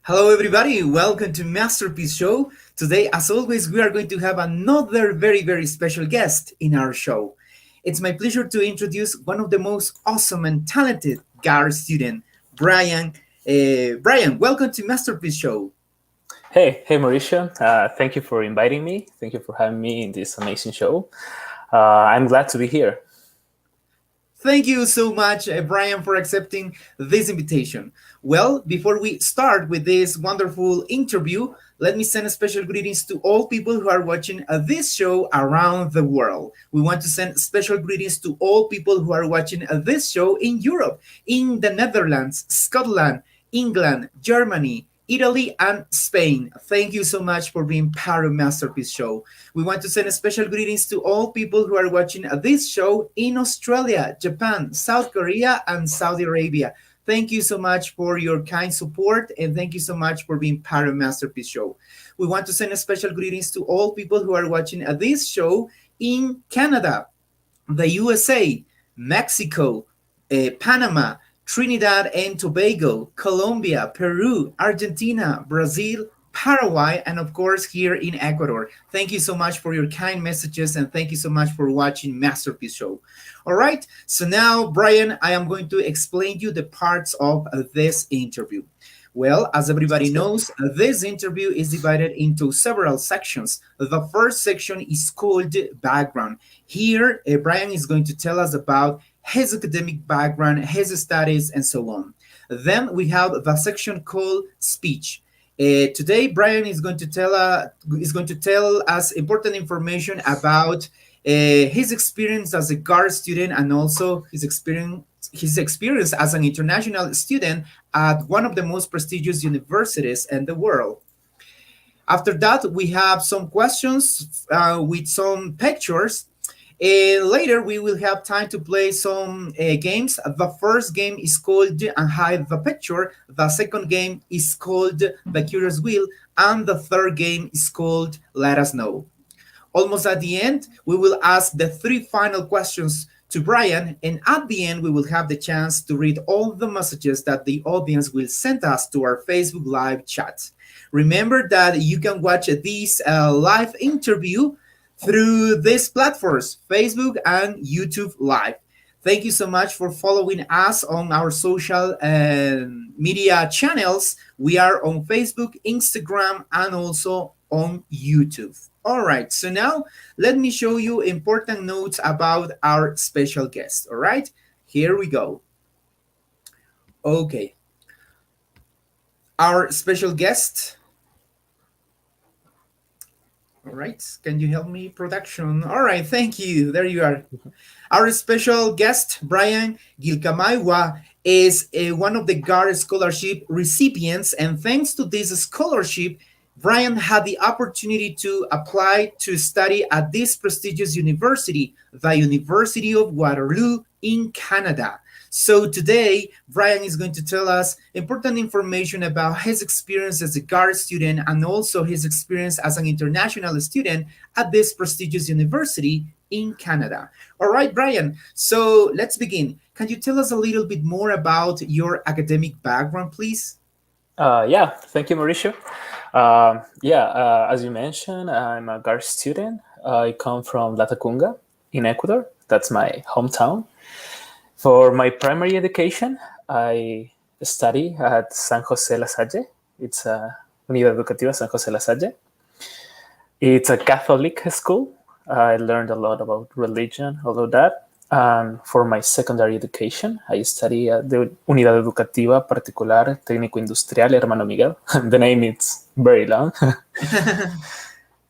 Hello, everybody. Welcome to Masterpiece Show. Today, as always, we are going to have another very special guest in our show. It's my pleasure to introduce one of the most awesome and talented GAR student, Bryan. Bryan, welcome to Masterpiece Show. Hey, Mauricio. Thank you for inviting me. Thank you for having me in this amazing show. I'm glad to be here. Thank you so much, Bryan, for accepting this invitation. Well, before we start with this wonderful interview, let me send special greetings to all people who are watching this show around the world. We want to send special greetings to all people who are watching this show in Europe, in the Netherlands, Scotland, England, Germany, Italy, and Spain. Thank you so much for being part of Masterpiece Show. We want to send special greetings to all people who are watching this show in Australia, Japan, South Korea, and Saudi Arabia. Thank you so much for your kind support, and thank you so much for being part of Masterpiece Show. We want to send special greetings to all people who are watching this show in Canada, the USA, Mexico, Panama, Trinidad and Tobago, Colombia, Peru, Argentina, Brazil, Paraguay, and of course here in Ecuador. Thank you so much for your kind messages, and thank you so much for watching Masterpiece Show. All right, so now, Bryan, I am going to explain you the parts of this interview. Well, as everybody knows, this interview is divided into several sections. The first section is called background. Here, Bryan is going to tell us about his academic background, his studies, and so on. Then we have the section called speech. Today, Bryan is going to tell us important information about his experience as a GAR student, and also his experience as an international student at one of the most prestigious universities in the world. After that, we have some questions with some pictures. Later, we will have time to play some games. The first game is called Hide the Picture. The second game is called The Curious Wheel. And the third game is called Let Us Know. Almost at the end, we will ask the three final questions to Bryan. And at the end, we will have the chance to read all the messages that the audience will send us to our Facebook Live chat. Remember that you can watch this live interview through these platforms, Facebook and YouTube Live. Thank you so much for following us on our social media channels. We are on Facebook, Instagram, and also on YouTube. All right, so now let me show you important notes about our special guest. All right, here we go. Okay. Our special guest. All right, can you help me, production? All right, thank you. There you are. Our special guest, Bryan Guilcamaigua, is one of the GAR Scholarship recipients, and thanks to this scholarship, Bryan had the opportunity to apply to study at this prestigious university, the University of Waterloo in Canada. So today, Bryan is going to tell us important information about his experience as a GAR student and also his experience as an international student at this prestigious university in Canada. All right, Bryan, so let's begin. Can you tell us a little bit more about your academic background, please? Yeah, thank you, Mauricio. As you mentioned, I'm a GAR student. I come from Latacunga in Ecuador. That's my hometown. For my primary education, I study at San Jose La Salle. It's a Unidad Educativa San Jose La Salle. It's a Catholic school. I learned a lot about religion, all of that. And for my secondary education, I study at the Unidad Educativa Particular Técnico Industrial Hermano Miguel. The name is very long.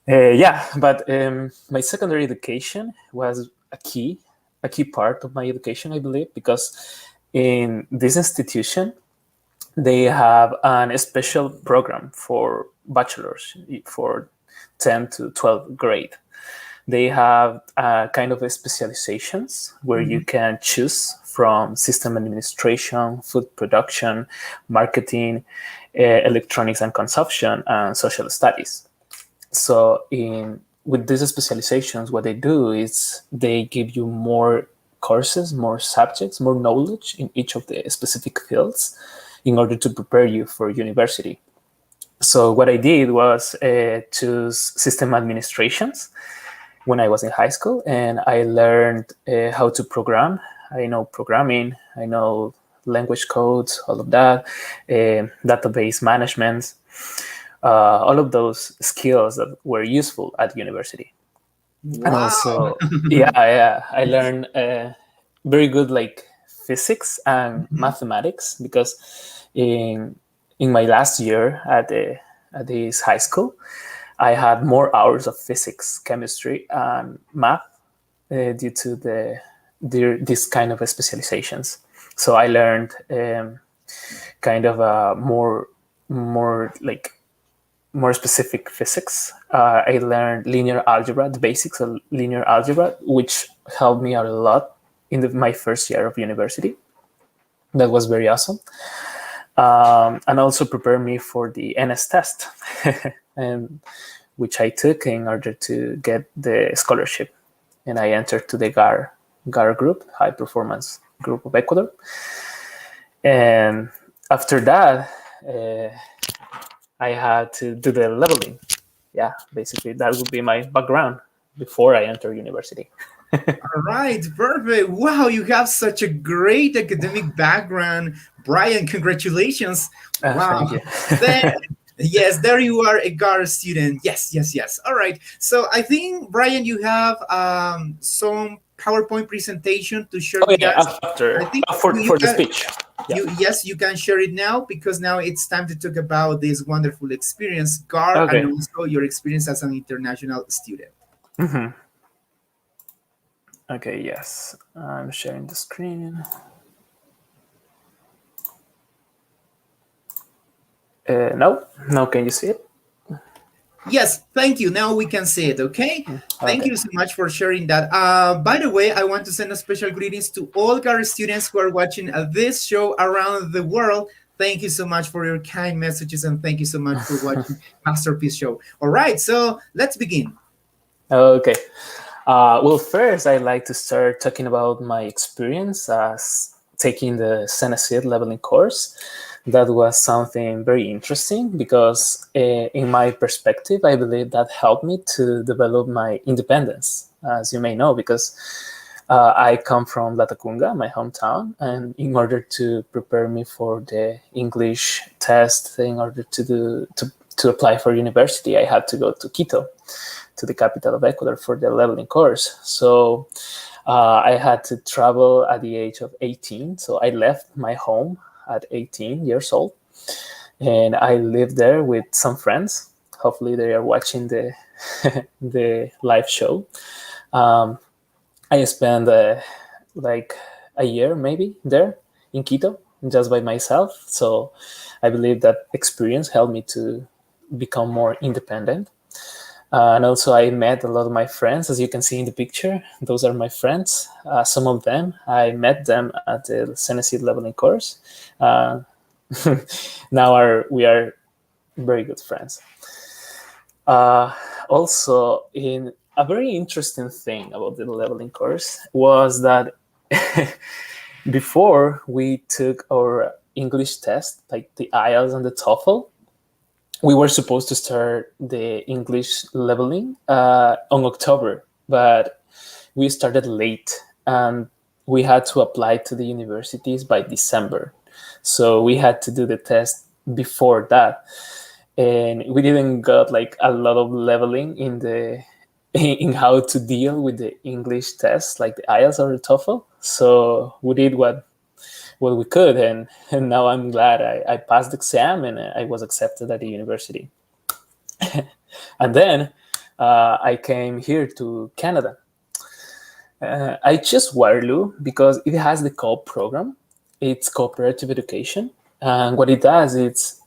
But my secondary education was a key part of my education, I believe, because in this institution they have a special program for bachelors for 10 to 12th grade. They have kind of specializations where you Mhm. can choose from system administration, food production, marketing, electronics and consumption, and social studies. So in with these specializations, what they do is they give you more courses, more subjects, more knowledge in each of the specific fields in order to prepare you for university. So what I did was choose system administrations when I was in high school, and I learned how to program. I know programming, I know language codes, all of that, database management, all of those skills that were useful at university. And Wow. also, yeah, I learned very good like physics and Mhm. mathematics because in in my last year at this high school, I had more hours of physics, chemistry, and math due to this kind of specializations. So I learned kind of more like more specific physics. I learned linear algebra, the basics of linear algebra, which helped me out a lot in my first year of university. That was very awesome. And also prepared me for the NS test, and which I took in order to get the scholarship. And I entered to the GAR group, High Performance Group of Ecuador. And after that, uh, I had to do the leveling. Yeah, basically that would be my background before I enter university. All right, perfect. Wow, you have such a great academic background, Brian. Congratulations. Wow. Thank you. Then, yes, there you are, a GAR student. Yes, yes, yes. All right. So I think, Brian, you have some PowerPoint presentation to share Oh with yeah, us. I after think you for the can. speech. Yeah. Yes, you can share it now because now it's time to talk about this wonderful experience, GAR, and Okay. also your experience as an international student. hmm Okay. Yes, I'm sharing the screen. No, no. Can you see it? Yes, thank you. Now we can see it, okay? Thank Okay. you so much for sharing that. By the way, I want to send a special greetings to all GAR students who are watching this show around the world. Thank you so much for your kind messages and thank you so much for watching Masterpiece Show. All right, so let's begin. Okay. Well, first, I'd like to start talking about my experience as taking the Senasid leveling course. That was something very interesting because, in my perspective, I believe that helped me to develop my independence, as you may know, because I come from Latacunga, my hometown, and in order to prepare me for the English test, in order to apply for university, I had to go to Quito, to the capital of Ecuador, for the leveling course. So I had to travel at the age of 18. So I left my home at 18 years old, and I lived there with some friends. Hopefully, they are watching the the live show. Um, I spent like a year maybe there in Quito just by myself. So I believe that experience helped me to become more independent. And also, I met a lot of my friends, as you can see in the picture. Those are my friends. Some of them, I met them at the Senacy leveling course. Uh, now we are very good friends. Uh, Also, in a very interesting thing about the leveling course was that before we took our English test, like the IELTS and the TOEFL, we were supposed to start the English leveling on October, but we started late and we had to apply to the universities by December. So we had to do the test before that. And we didn't got like a lot of leveling in the in how to deal with the English tests, like the IELTS or the TOEFL. So we did what we could, and now I'm glad I passed the exam and I was accepted at the university. And then I came here to Canada. I chose Waterloo because it has the co-op program. It's cooperative education, and what it does is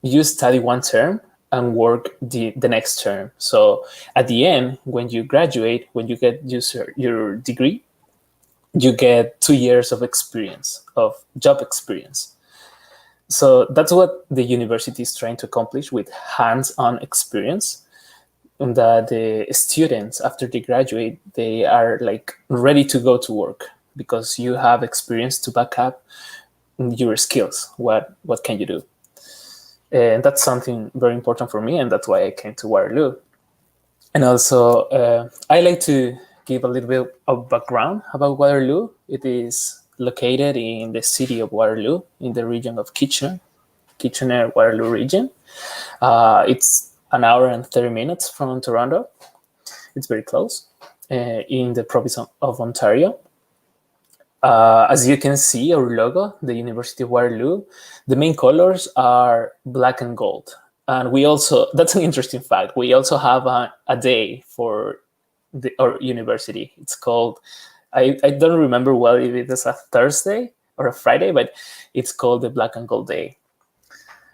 you study one term and work the next term. So at the end, when you graduate, when you get your degree, you get 2 years of experience, of job experience. So that's what the university is trying to accomplish with hands-on experience, and that the students after they graduate, they are like ready to go to work because you have experience to back up your skills. What can you do? And that's something very important for me, and that's why I came to Waterloo. And also, I like to give a little bit of background about Waterloo. It is located in the city of Waterloo, in the region of Kitchener Waterloo region. It's an hour and 30 minutes from Toronto. It's very close, in the province of Ontario. As you can see, our logo, the University of Waterloo, the main colors are black and gold. And we also, that's an interesting fact, we also have a day for our university. It's called, I don't remember well if it is a Thursday or a Friday, but it's called the Black and Gold Day.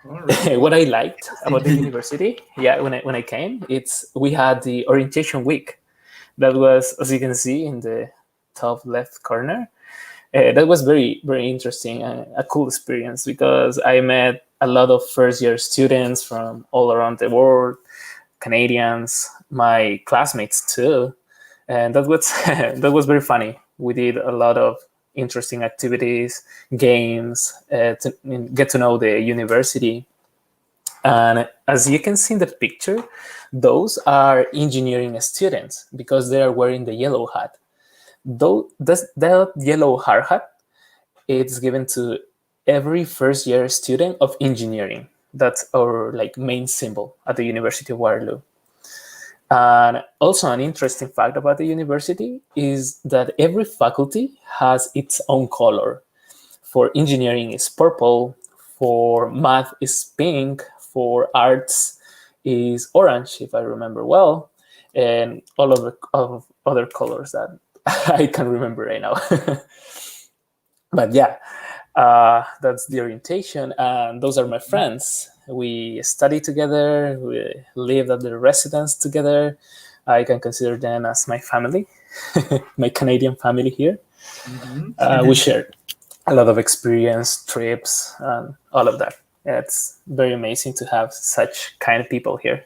All right. What Well, I liked about the interesting. university, yeah, when I came, it's we had the orientation week. That was, as you can see in the top left corner, that was very interesting and a cool experience because I met a lot of first year students from all around the world, Canadians, my classmates too, and that was that was very funny. We did a lot of interesting activities, games, to get to know the university. And as you can see in the picture, those are engineering students because they are wearing the yellow hat. Though that yellow hard hat, it's given to every first year student of engineering. That's our like main symbol at the University of Waterloo. And also an interesting fact about the university is that every faculty has its own color. For engineering is purple, for math is pink, for arts is orange, if I remember well, and all of other colors that I can remember right now. But yeah, that's the orientation, and those are my friends. We study together, we live at the residence together. I can consider them as my family, my Canadian family here. Mhm. We share a lot of experience, trips, and all of that. Yeah, it's very amazing to have such kind of people here.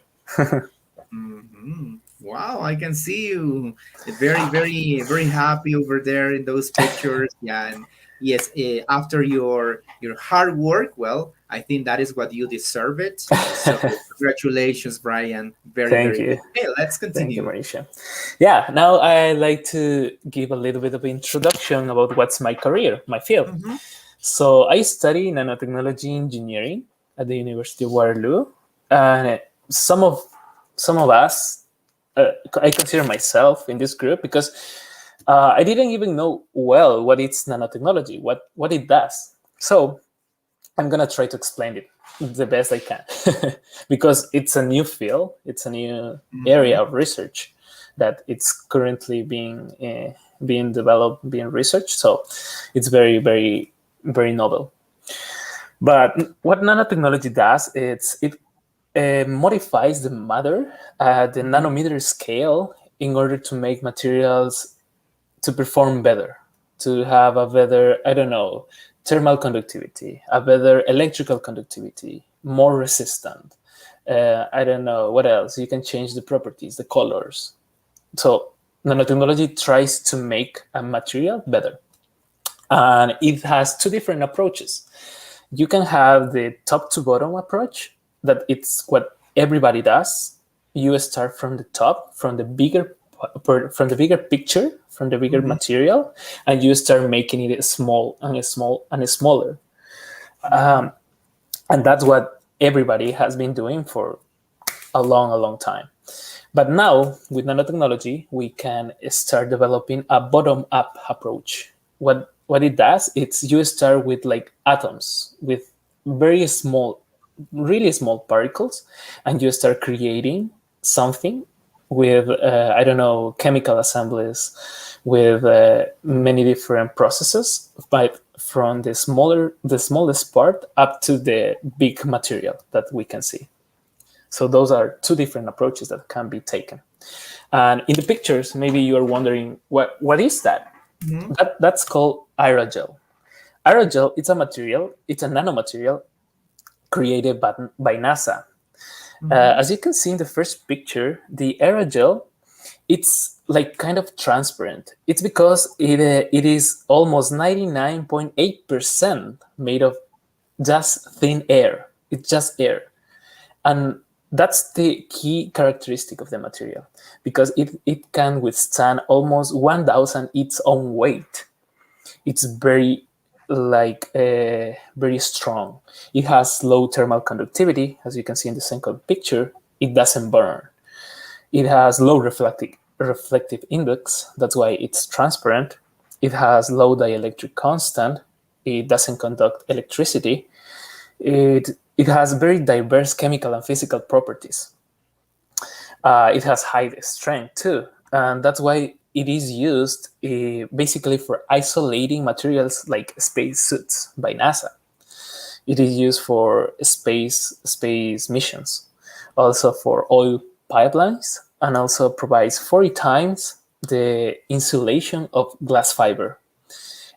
Wow, I can see you very happy over there in those pictures. Yeah, and yes, after your hard work, well, I think that is what you deserve it. So congratulations, Brian. Thank Very you. good. Okay, let's Thank you, continue. Marisha. Yeah, now I like to give a little bit of introduction about what's my career, my field. Mm-hmm. So I study nanotechnology engineering at the University of Waterloo, and some of us, I consider myself in this group because I didn't even know well what it's nanotechnology, what it does. So I'm gonna try to explain it the best I can because it's a new field, it's a new Mm-hmm. area of research that it's currently being developed, being researched. So it's very novel. But what nanotechnology does, it modifies the matter at the Mm-hmm. nanometer scale in order to make materials to perform better, to have a better, I don't know, thermal conductivity, a better electrical conductivity, more resistant. I don't know what else. You can change the properties, the colors. So nanotechnology tries to make a material better. And it has two different approaches. You can have the top to bottom approach that it's what everybody does. You start from the top, from the bigger picture, from the bigger Mm-hmm. material, and you start making it small and small and smaller. Mm-hmm. And that's what everybody has been doing for a long time. But now with nanotechnology, we can start developing a bottom-up approach. What it does, it's you start with like atoms, with very small, really small particles, and you start creating something with I don't know, chemical assemblies, with many different processes, but from the smallest part up to the big material that we can see. So those are two different approaches that can be taken. And in the pictures, maybe you are wondering what is that? Mm-hmm. That's called aerogel. Aerogel, it's a material, it's a nanomaterial created by NASA. Mm-hmm. As you can see in the first picture, the aerogel, it's like kind of transparent. It's because it is almost 99.8% made of just thin air. It's just air. And that's the key characteristic of the material, because it can withstand almost 1,000 its own weight. It's very strong. It has low thermal conductivity, as you can see in the second picture. It doesn't burn. It has low reflective index. That's why it's transparent. It has low dielectric constant. It doesn't conduct electricity. It has very diverse chemical and physical properties. It has high strength too, and that's why it is used basically for isolating materials like space suits by NASA. It is used for space missions, also for oil pipelines, and also provides 40 times the insulation of glass fiber.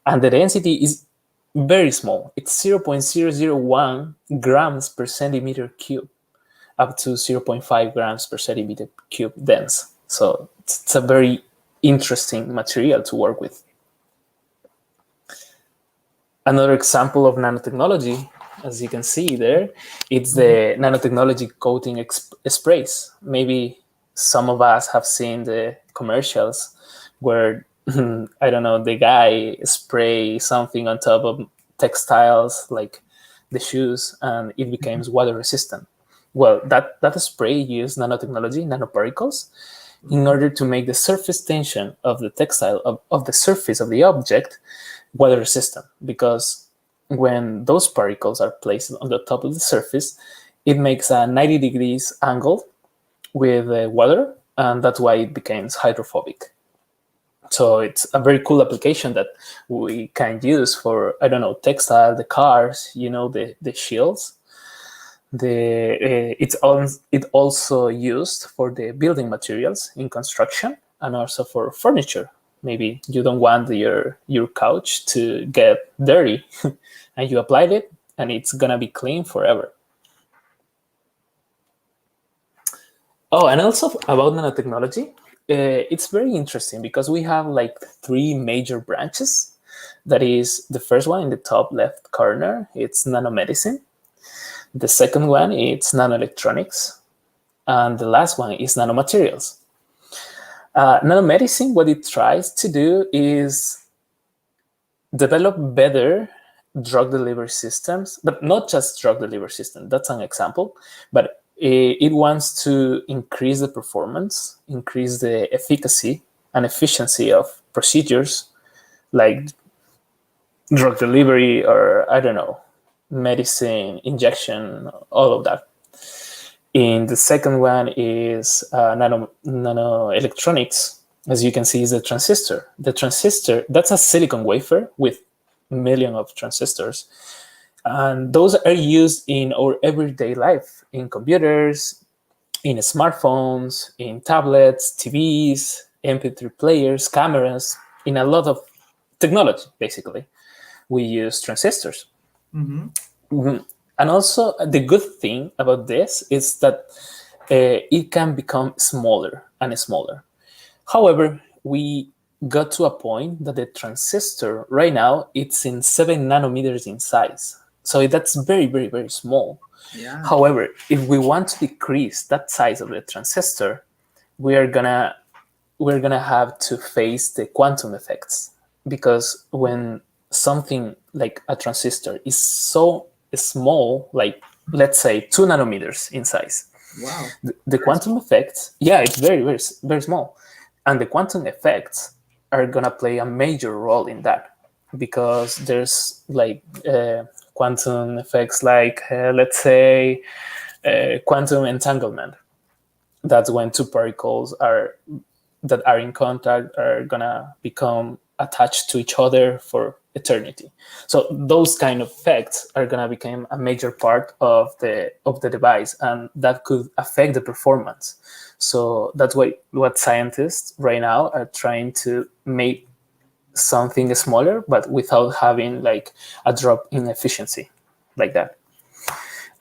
And the density is very small. It's 0.001 grams per centimeter cube, up to zero point 0.5 grams per centimeter cube dense. So it's a very interesting material to work with. Another example of nanotechnology, as you can see there, it's the nanotechnology coating sprays. Maybe some of us have seen the commercials where I don't know, the guy spray something on top of textiles like the shoes, and it becomes water resistant. Well, that spray used nanotechnology, nanoparticles, in order to make the surface tension of the textile, of the surface of the object, water resistant. Because when those particles are placed on the top of the surface, it makes a 90 degrees angle with water, and that's why it becomes hydrophobic. So it's a very cool application that we can use for, I don't know, textile, the cars, the shields. It also used for the building materials in construction, and also for furniture. Maybe you don't want your couch to get dirty, and you applied it, and it's gonna be clean forever. Oh, and also about nanotechnology, it's very interesting because we have like three major branches. That is, the first one in the top left corner, it's nanomedicine. The second one is nanoelectronics, and the last one is nanomaterials. Nanomedicine, what it tries to do is develop better drug delivery systems, but not just drug delivery system. That's an example, but it wants to increase the performance, increase the efficacy and efficiency of procedures like drug delivery, or I don't know, medicine, injection, all of that. In the second one is nanoelectronics. As you can see, is the transistor. The transistor, that's a silicon wafer with million of transistors. And those are used in our everyday life, in computers, in smartphones, in tablets, TVs, MP3 players, cameras, in a lot of technology, basically. We use transistors. Mm-hmm. Mhm. And also, the good thing about this is that it can become smaller and smaller. However, we got to a point that the transistor right now it's in 7 nanometers in size. So that's very, very, very small. Yeah. However, if we want to decrease that size of the transistor, we are gonna we're gonna have to face the quantum effects, because when something like a transistor is so small, like let's say 2 nanometers in size, Wow. the Very quantum small. effects, yeah, it's very, very, very small, and the quantum effects are gonna play a major role in that, because there's like quantum effects like let's say quantum entanglement. That's when two particles are that are in contact are gonna become attached to each other for eternity. So those kind of effects are gonna become a major part of the device, and that could affect the performance. So that's why what scientists right now are trying to make something smaller, but without having like a drop in efficiency, like that.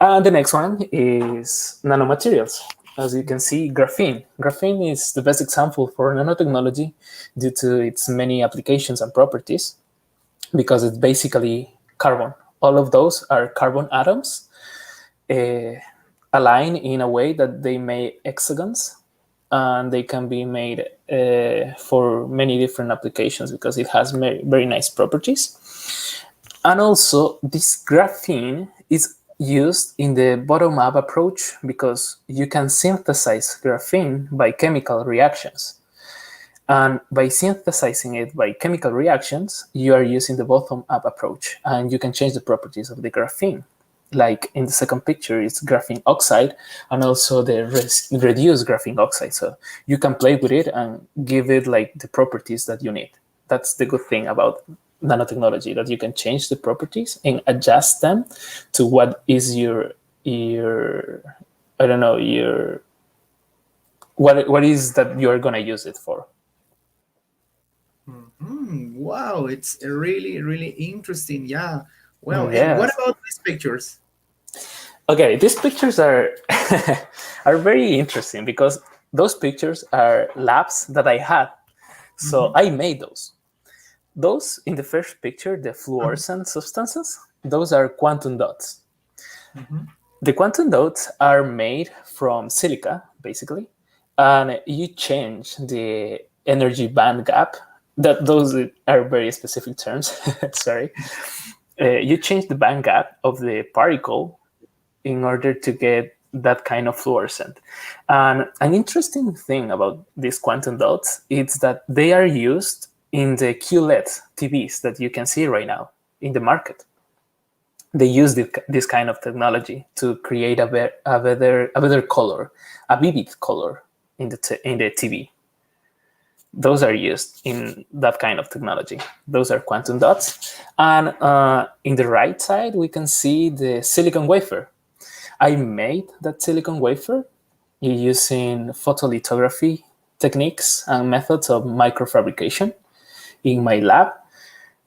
And the next one is nanomaterials. As you can see, graphene. Graphene is the best example for nanotechnology due to its many applications and properties, because it's basically carbon. All of those are carbon atoms uh, aligned in a way that they make hexagons, and they can be made for many different applications because it has very, very nice properties. And also, this graphene is used in the bottom up approach because you can synthesize graphene by chemical reactions. And by synthesizing it by chemical reactions, you are using the bottom up approach, and you can change the properties of the graphene. Like in the second picture, it's graphene oxide and also the reduced graphene oxide. So you can play with it and give it like the properties that you need. That's the good thing about nanotechnology, that you can change the properties and adjust them to what is your I don't know, your what is that you're gonna use it for. Wow, it's really, really interesting. Yeah. Well, and what Yes. about these pictures? Okay, these pictures are are very interesting because those pictures are labs that I had. So Mm-hmm. I made those. Those in the first picture, the fluorescent substances, those are quantum dots. Mm-hmm. The quantum dots are made from silica, basically, and you change the energy band gap. That those are very specific terms. Sorry. You change the band gap of the particle in order to get that kind of fluorescent. And an interesting thing about these quantum dots is that they are used in the QLED TVs that you can see right now in the market. They use this kind of technology to create a better color, a vivid color in the TV. Those are used in that kind of technology. Those are quantum dots. And in the right side, we can see the silicon wafer. I made that silicon wafer using photolithography techniques and methods of microfabrication in my lab.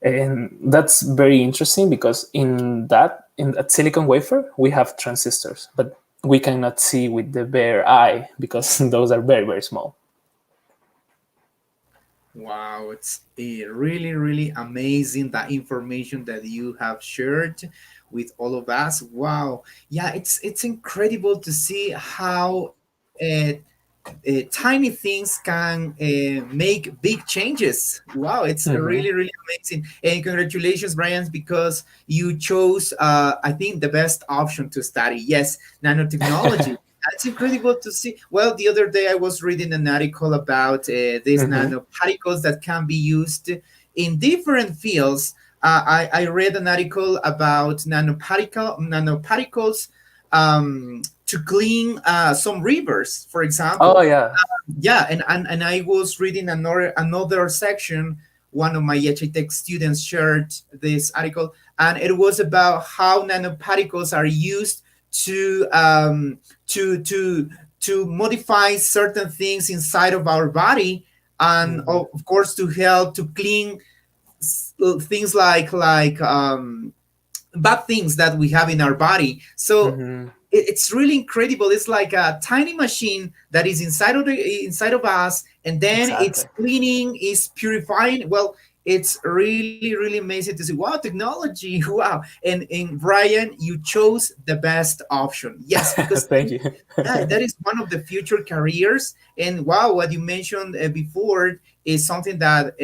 And that's very interesting because in that silicon wafer, we have transistors, but we cannot see with the bare eye because those are very, very small. Wow, it's really, really amazing that information that you have shared with all of us. Wow, yeah, it's incredible to see how tiny things can make big changes. Wow, it's really, Mhm. really amazing. And congratulations, Brian, because you chose, I think, the best option to study. Yes, nanotechnology. That's incredible to see. Well, the other day I was reading an article about these Mhm. nanoparticles that can be used in different fields. I read an article about nanoparticles to clean some rivers, for Oh example. yeah. Yeah, and I was reading another section. One of my Tech students shared this article, and it was about how nanoparticles are used to to to to modify certain things inside of our body, and Mhm. of course to help to clean things like bad things that we have in our body. So Mhm. it's really incredible. It's like a tiny machine that is inside of us, and then it's Exactly. cleaning, is purifying. Well, It's really, really amazing to see. Wow, technology! Wow, and Brian, you chose the best option. Yes, because Thank you. yeah, that is one of the future careers. And wow, what you mentioned before is something that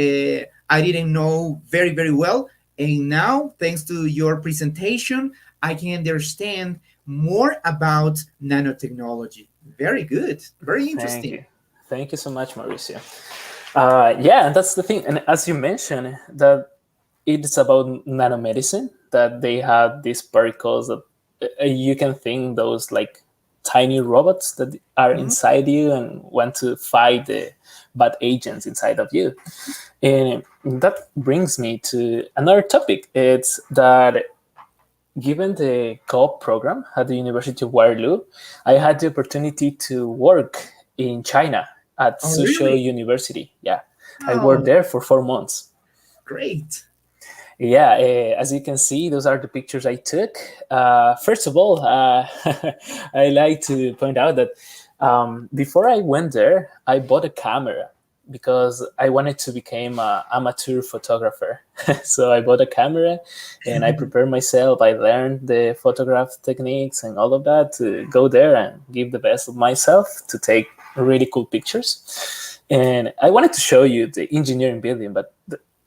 I didn't know very, very well. And now, thanks to your presentation, I can understand more about nanotechnology. Very good. Very Thank interesting. you. Thank you so much, Mauricio. Yeah, and that's the thing. And as you mentioned, that it's about nanomedicine, that they have these particles that you can think those like tiny robots that are Mhm. inside you and want to fight the bad agents inside of you. And that brings me to another topic. It's that given the co-op program at the University of Waterloo, I had the opportunity to work in China at Oh, Suzhou really? University. Yeah, I worked Oh, there for 4 months. great. Yeah, as you can see, those are the pictures I took. First of all, I like to point out that before I went there, I bought a camera because I wanted to become an amateur photographer. So I bought a camera and I prepared myself. I learned the photograph techniques and all of that to go there and give the best of myself to take really cool pictures. And I wanted to show you the engineering building, but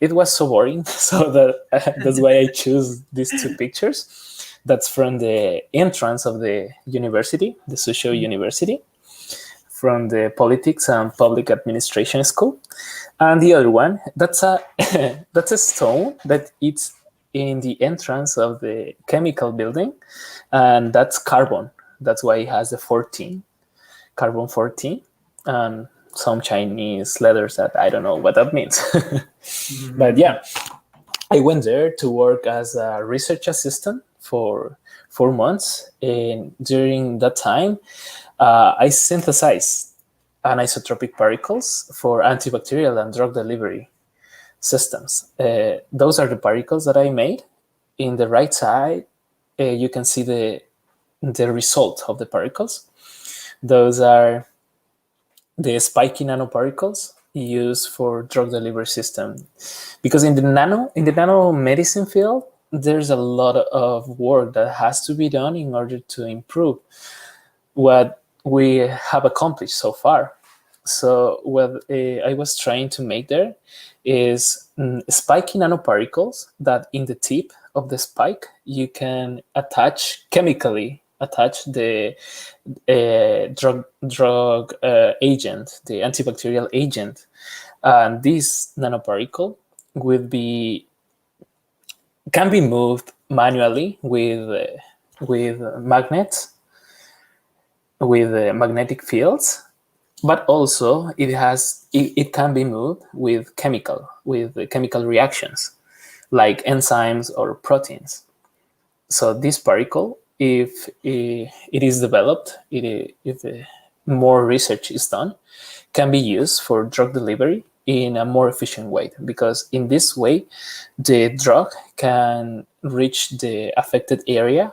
it was so boring. So that's why I choose these two pictures. That's from the entrance of the university, the Suzhou University, from the Politics and Public Administration School. And the other one, that's a that's a stone that it's in the entrance of the chemical building, and that's carbon. That's why it has the 14, carbon 14, and some Chinese letters that I don't know what that means. But Mhm. yeah, I went there to work as a research assistant for 4 months, and during that time, I synthesized anisotropic particles for antibacterial and drug delivery systems. Those are the particles that I made. In the right side, you can see the result of the particles. Those are the spiky nanoparticles used for drug delivery system, because in the nanomedicine field, there's a lot of work that has to be done in order to improve what we have accomplished so far. So what I was trying to make there is spiky nanoparticles that in the tip of the spike you can attach the drug agent, the antibacterial agent, and this nanoparticle will be can be moved manually with magnets, with magnetic fields, but also it can be moved with chemical reactions like enzymes or proteins. So this particle, if it is developed, if more research is done, can be used for drug delivery in a more efficient way, because in this way the drug can reach the affected area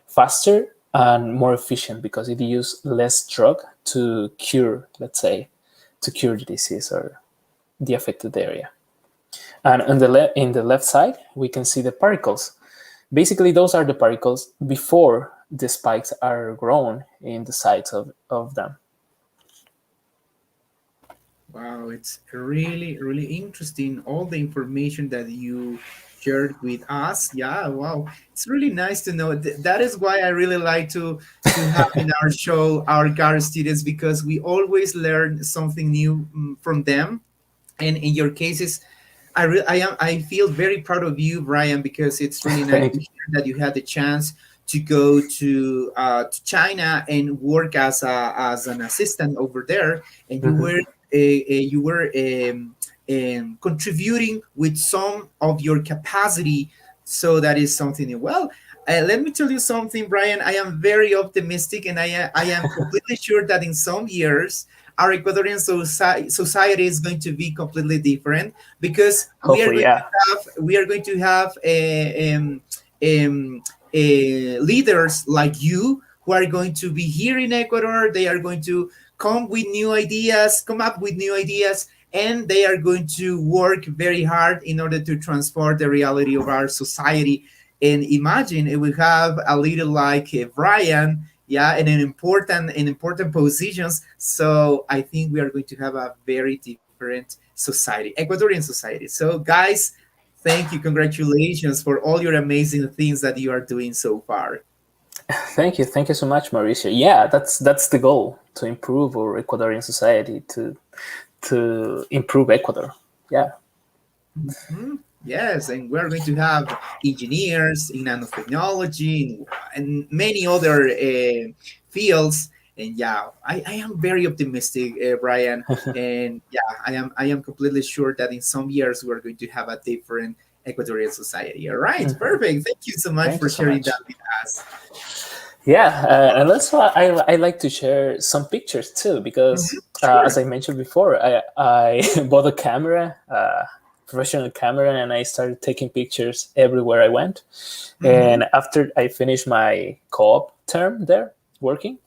faster and more efficient, because it uses less drug to cure, let's say, to cure the disease or the affected area. And on in the left side, we can see the particles. Basically, those are the particles before the spikes are grown in the sides of them. Wow, it's really, really interesting. All the information that you shared with us. Yeah, wow. It's really nice to know. That is why I really like to have in our show our GAR students, because we always learn something new from them. And in your cases, I feel very proud of you, Brian, because it's really nice Thank to you. hear that you had the chance to go to China and work as an assistant over there, and Mhm. you were contributing with some of your capacity. So that is something new. Well, let me tell you something, Brian. I am very optimistic, and I am completely sure that in some years our Ecuadorian society is going to be completely different, because Hopefully, yeah. we are going to have um, leaders like you who are going to be here in Ecuador. They are going to come up with new ideas, and they are going to work very hard in order to transform the reality of our society. And imagine if we have a leader like Brian, yeah, in important positions. So I think we are going to have a very different society, Ecuadorian society. So guys, thank you, congratulations for all your amazing things that you are doing so far. Thank you so much, Mauricio. Yeah, that's the goal, to improve our Ecuadorian society, to improve Ecuador. Yeah. Mhm. Yes, and we're going to have engineers in nanotechnology and many other fields. And yeah, I am very optimistic, Brian. And yeah, I am completely sure that in some years we're going to have a different Ecuadorian society. All right, Mhm. perfect. Thank you so much Thank you for so sharing much. that with us. Yeah, and also I like to share some pictures too, Mhm. because as Sure. I mentioned before, I bought a camera, professional camera, and I started taking pictures everywhere I went. Mm-hmm. And after I finished my co-op term there working,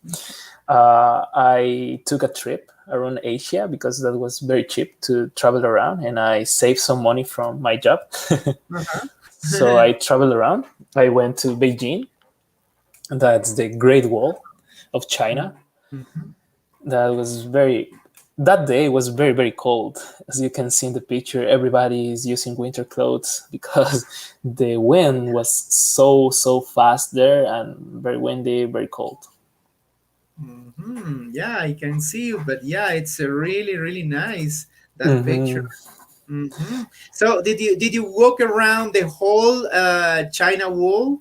I took a trip around Asia because that was very cheap to travel around, and I saved some money from my job. So Uh-huh. I traveled around. I went to Beijing. That's the Great Wall of China. Mhm. That was very. That day was very very cold. As you can see in the picture, everybody is using winter clothes because the wind was so fast there, and very windy, very cold. Yeah, I can see you, but yeah, it's a really nice that picture. Hmm. So did you walk around the whole China Wall,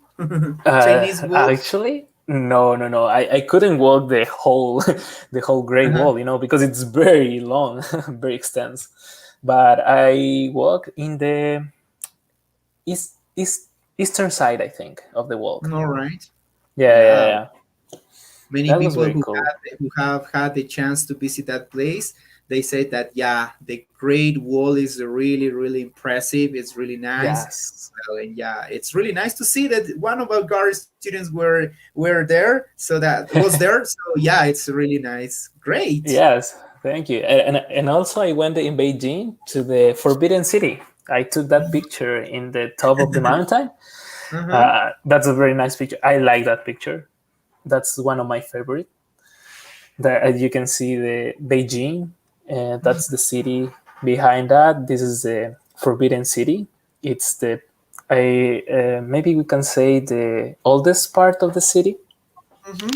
Chinese wall? Actually, no. I couldn't walk the whole the whole Great Uh-huh. Wall, because it's very long, very extensive. But I walked in the eastern side, I think, of the wall. All right. Yeah, yeah, Yeah. yeah. Many That was people very who cool. have had the chance to visit that place, they say that yeah, the Great Wall is really impressive. It's really nice. Yes, Well, and yeah, it's really nice to see that one of our GAR students were there. So that was there. So yeah, it's really nice. Great. yes. Thank you. And also I went in Beijing to the Forbidden City. I took that picture in the top of the mountain. Uh-huh. That's a very nice picture. I like that picture. That's one of my favorite. There, as you can see, the Beijing. That's the city behind that. This is the Forbidden City. It's the I maybe we can say the oldest part of the city. Mm-hmm.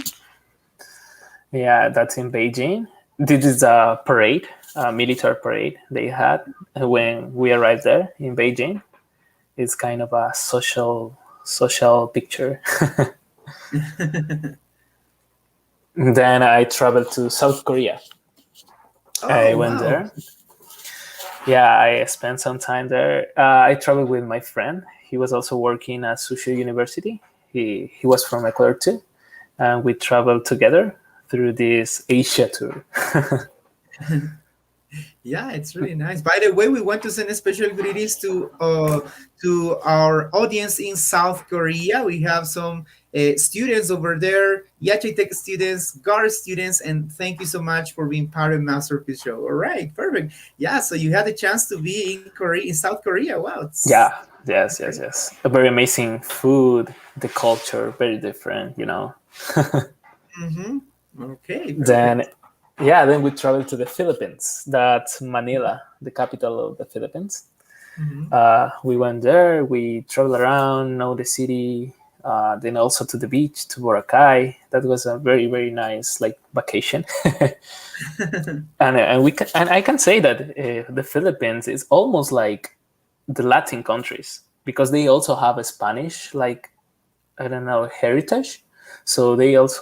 Yeah, that's in Beijing. This is a parade, a military parade they had when we arrived there in Beijing. It's kind of a social picture. Then I traveled to South Korea. I Oh went wow. there. Yeah, I spent some time there. I traveled with my friend. He was also working at Sushu University. He was from Ecuador too, and we traveled together through this Asia tour. Yeah, it's really nice. By the way, we want to send a special greetings to our audience in South Korea. We have some students over there, Yachi Tech students, GAR students, and thank you so much for being part of Masterpiece Show. All right, perfect. Yeah, so you had a chance to be in Korea, in South Korea. Wow, it's Yeah, yes, yes, great. yes. A very amazing food, the culture, very different. Mm-hmm. Okay, Then, perfect. yeah, then we traveled to the Philippines. That's Manila, the capital of the Philippines. Mm-hmm. We went there, we traveled around, know the city, then also to the beach, to Boracay. That was a very, very nice like vacation. And I can say that the Philippines is almost like the Latin countries because they also have a Spanish like I don't know heritage. So there's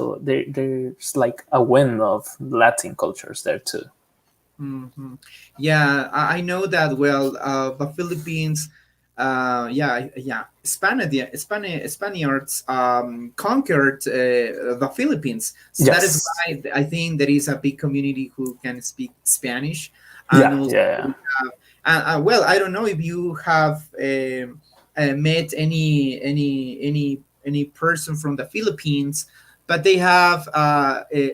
like a wind of Latin cultures there too. hmm Yeah, I know that well. The Philippines, yeah, Spaniards conquered the Philippines, so that is Yes. why I think there is a big community who can speak Spanish, and Yeah. also Yeah. we have. Well, I don't know if you have met any person from the Philippines, but they have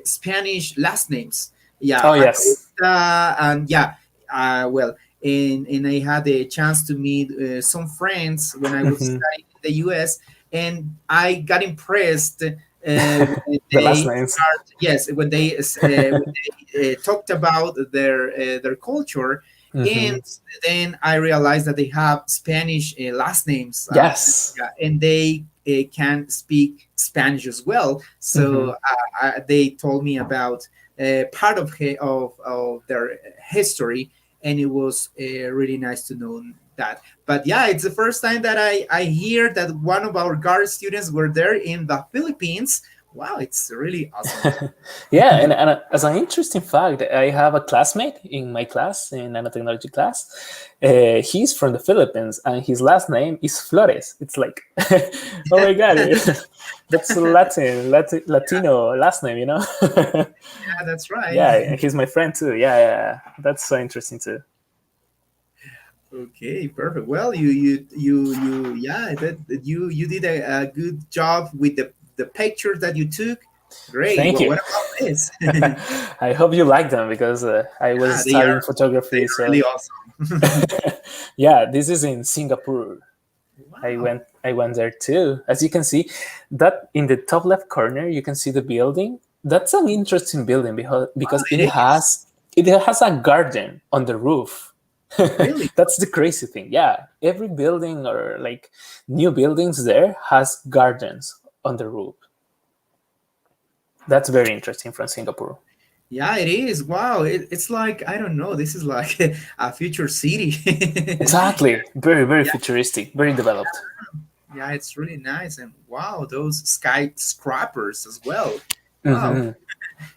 Spanish last names. Yeah, Oh yes. Acosta, and yeah, well, and I had a chance to meet some friends when I was Mhm. studying in the US, and I got impressed when The last they names. start, yes, when they talked about their culture, and Hmm. then I realized that they have Spanish last names, Yes. yeah, and they can speak Spanish as well. So Hmm. they told me about part of their history, and it was really nice to know that. But yeah, it's the first time that I hear that one of our GAR students were there in the Philippines. Wow, it's really awesome. Yeah, and as an interesting fact, I have a classmate in my class, in nanotechnology class. He's from the Philippines, and his last name is Flores. It's like, oh my god, that's a Latino last name, you know? Yeah, that's right. Yeah, and he's my friend too. Yeah, yeah, yeah. That's so interesting too. Okay, perfect. Well, yeah, you did a good job with the pictures that you took. Great. Thank Well, you. what about this? Yeah, I hope you like them because I was they studying are they photography. are really So awesome. yeah, this is in Singapore. Wow. I went there too. As you can see, that in the top left corner, you can see the building. That's an interesting building Wow, because it is. it has a garden on the roof. Really? That's the crazy thing. Yeah, every building or like new buildings there has gardens on the roof. That's very interesting from Singapore. Yeah, it is. Wow. It's like, I don't know, this is like a future city. Exactly. Very, very Yeah, futuristic, very developed. yeah, it's really nice. And wow, those skyscrapers as well. Wow. Hmm.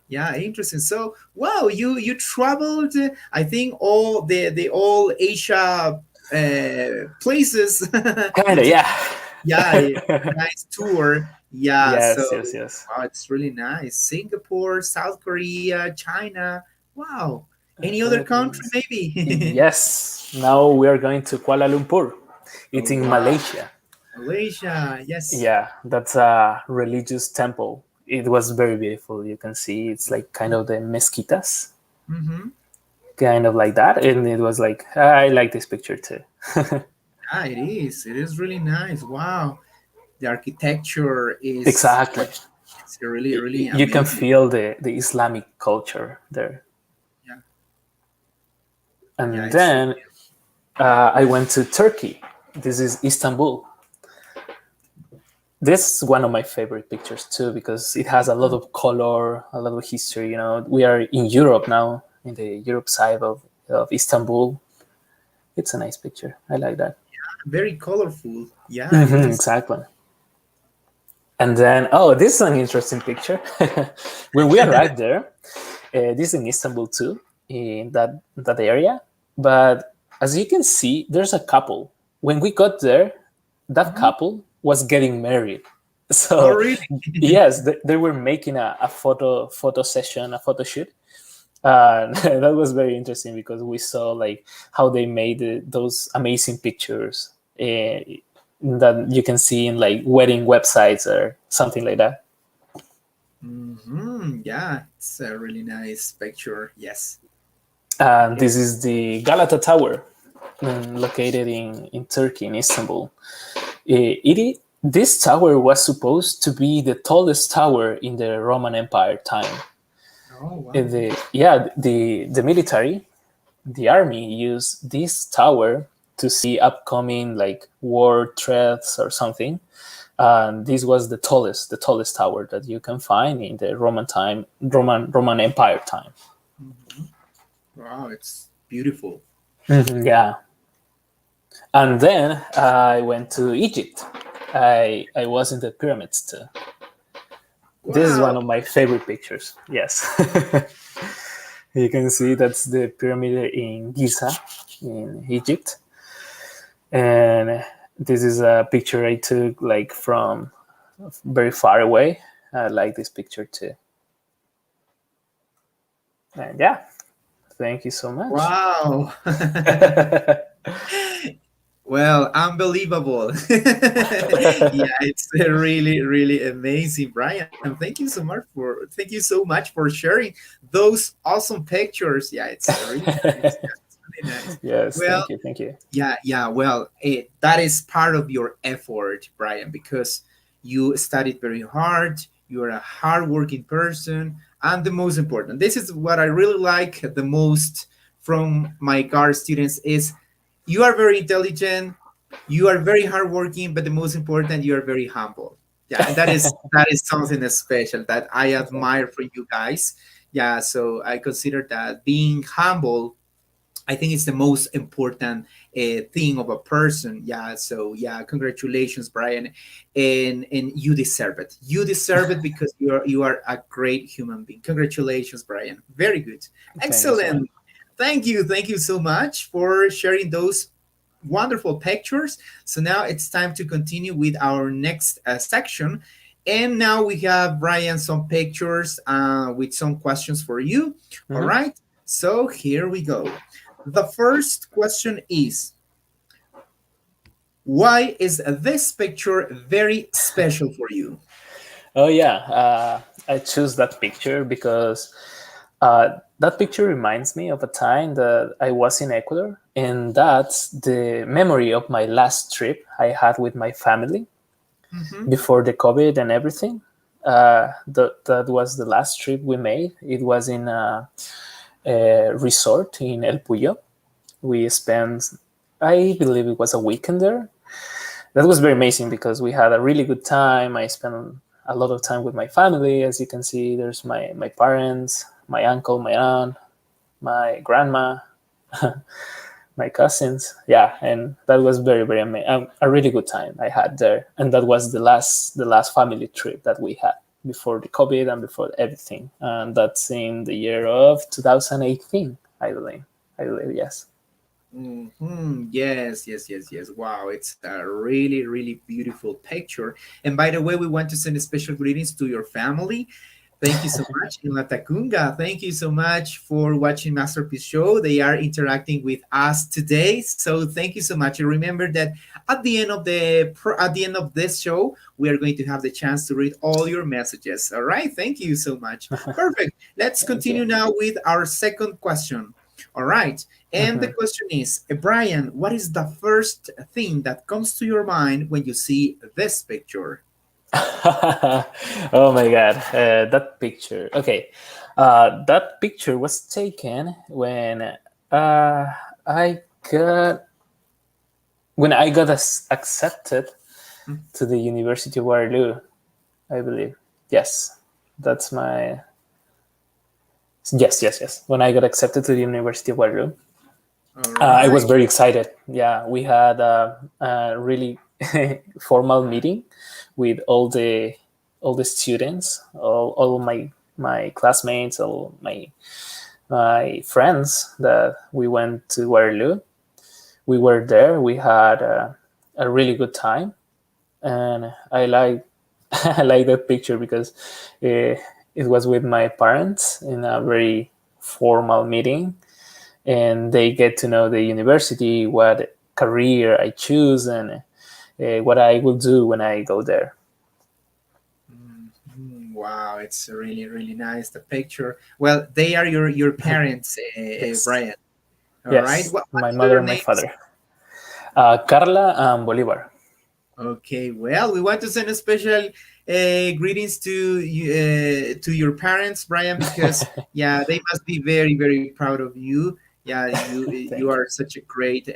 Yeah, interesting. So, wow, you traveled, I think all the all Asia places. Kind You of, took, yeah. yeah, a nice tour. Yeah, so Yes, yes, yes. wow, it's really nice. Singapore, South Korea, China. Wow. Any other country Philippines. maybe? Yes. Now we are going to Kuala Lumpur. It's Oh in wow, Malaysia. Malaysia. Yes. Yeah, that's a religious temple. It was very beautiful. You can see it's like kind of the mezquitas, Mm-hmm. kind of like that. And it was like, I like this picture too. Yeah, it is. It is really nice. Wow. The architecture is Exactly. it's really really You can amazing. feel the Islamic culture there. Yeah. Yeah, And it's then I went to Turkey. This is Istanbul. This is one of my favorite pictures too because it has a lot of color, a lot of history. You know, we are in Europe now, in the Europe side of Istanbul. It's a nice picture. I like that. very colorful. Yeah, it Hmm, is. exactly. And then, oh, this is an interesting picture. When we arrived there, this is in Istanbul too, in that area. But as you can see, there's a couple. When we got there, that Uh-huh. couple was getting married. Oh, So really? yes, they were making a photo session, a photo shoot. That was very interesting because we saw like how they made those amazing pictures that you can see in like wedding websites or something like that. Yeah, it's a really nice picture. Yes. And It this is the Galata Tower, located in Turkey, in Istanbul. This tower was supposed to be the tallest tower in the Roman Empire time. Oh, wow. The military, the army used this tower to see upcoming like war threats or something. And this was the tallest tower that you can find in the Roman Empire time. Hmm. Wow, it's beautiful. Mhm, yeah. And then I went to Egypt. I was in the pyramids too. This is Wow. one of my favorite pictures. Yes. You can see that's the pyramid in Giza in Egypt. And this is a picture I took like from very far away. I like this picture too. And yeah, thank you so much. Wow. Well, unbelievable. Yeah, it's really, really amazing, Brian. Thank you so much for sharing those awesome pictures. Yeah, it's really nice. nice. Yes, Well, thank you, thank you. yeah. Well, that is part of your effort, Brian, because you studied very hard. You're a hardworking person, and the most important, this is what I really like the most from my GAR students is you are very intelligent, you are very hardworking, but the most important, you are very humble. Yeah, and that is something special that I Thank admire from you guys. Yeah, so I consider that being humble, I think it's the most important thing of a person. Yeah. So yeah, congratulations, Brian, and you deserve it. You deserve it because you are a great human being. Congratulations, Brian. Very good. thank you so much. Excellent. Thank you so much for sharing those wonderful pictures. So now it's time to continue with our next section. And now we have Brian some pictures with some questions for you. All Hmm. right. So here we go. The first question is, why is this picture very special for you? Oh yeah, I choose that picture because that picture reminds me of a time that I was in Ecuador, and that's the memory of my last trip I had with my family Mm-hmm. before the COVID and everything. That was the last trip we made. It was in a resort in El Puyo. We spent, I believe it was a weekend there. That was very amazing because we had a really good time. I spent a lot of time with my family. As you can see, there's my parents, my uncle, my aunt, my grandma, my cousins. Yeah, and that was very amazing. A really good time I had there, and that was the last family trip that we had before the COVID and before everything. And that's in the year of 2018, I believe. I believe, yes. Yes. Wow, it's a really, really beautiful picture. And by the way, we want to send special greetings to your family. Thank you so much in La Tacunga. Thank you so much for watching Masterpiece Show. They are interacting with us today, so thank you so much. And remember that at the end of this show, we are going to have the chance to read all your messages. All right, thank you so much. Perfect. Let's Thank you. continue now with our second question. All right. And the Mhm. question is, Brian, what is the first thing that comes to your mind when you see this picture? Oh my god, that picture. Okay, that picture was taken I got accepted to the University of Waterloo. I believe. Yes, that's my yes. When I got accepted to the University of Waterloo, All I was right. very excited. Yeah, we had a really formal meeting with all the students, all my classmates, all my friends that we went to Waterloo. We were there. We had a really good time, and I like I like that picture because it was with my parents in a very formal meeting, and they get to know the university, what career I choose, and what I will do when I go there. Wow, it's really, really nice. The picture. Well, they are your parents, Yes, Brian. All right. yes, What's my mother their and my names? father, Carla and Bolivar. Okay, well, we want to send a special greetings to your parents, Brian, because yeah, they must be very, very proud of you. Yeah, you Thank are you. such a great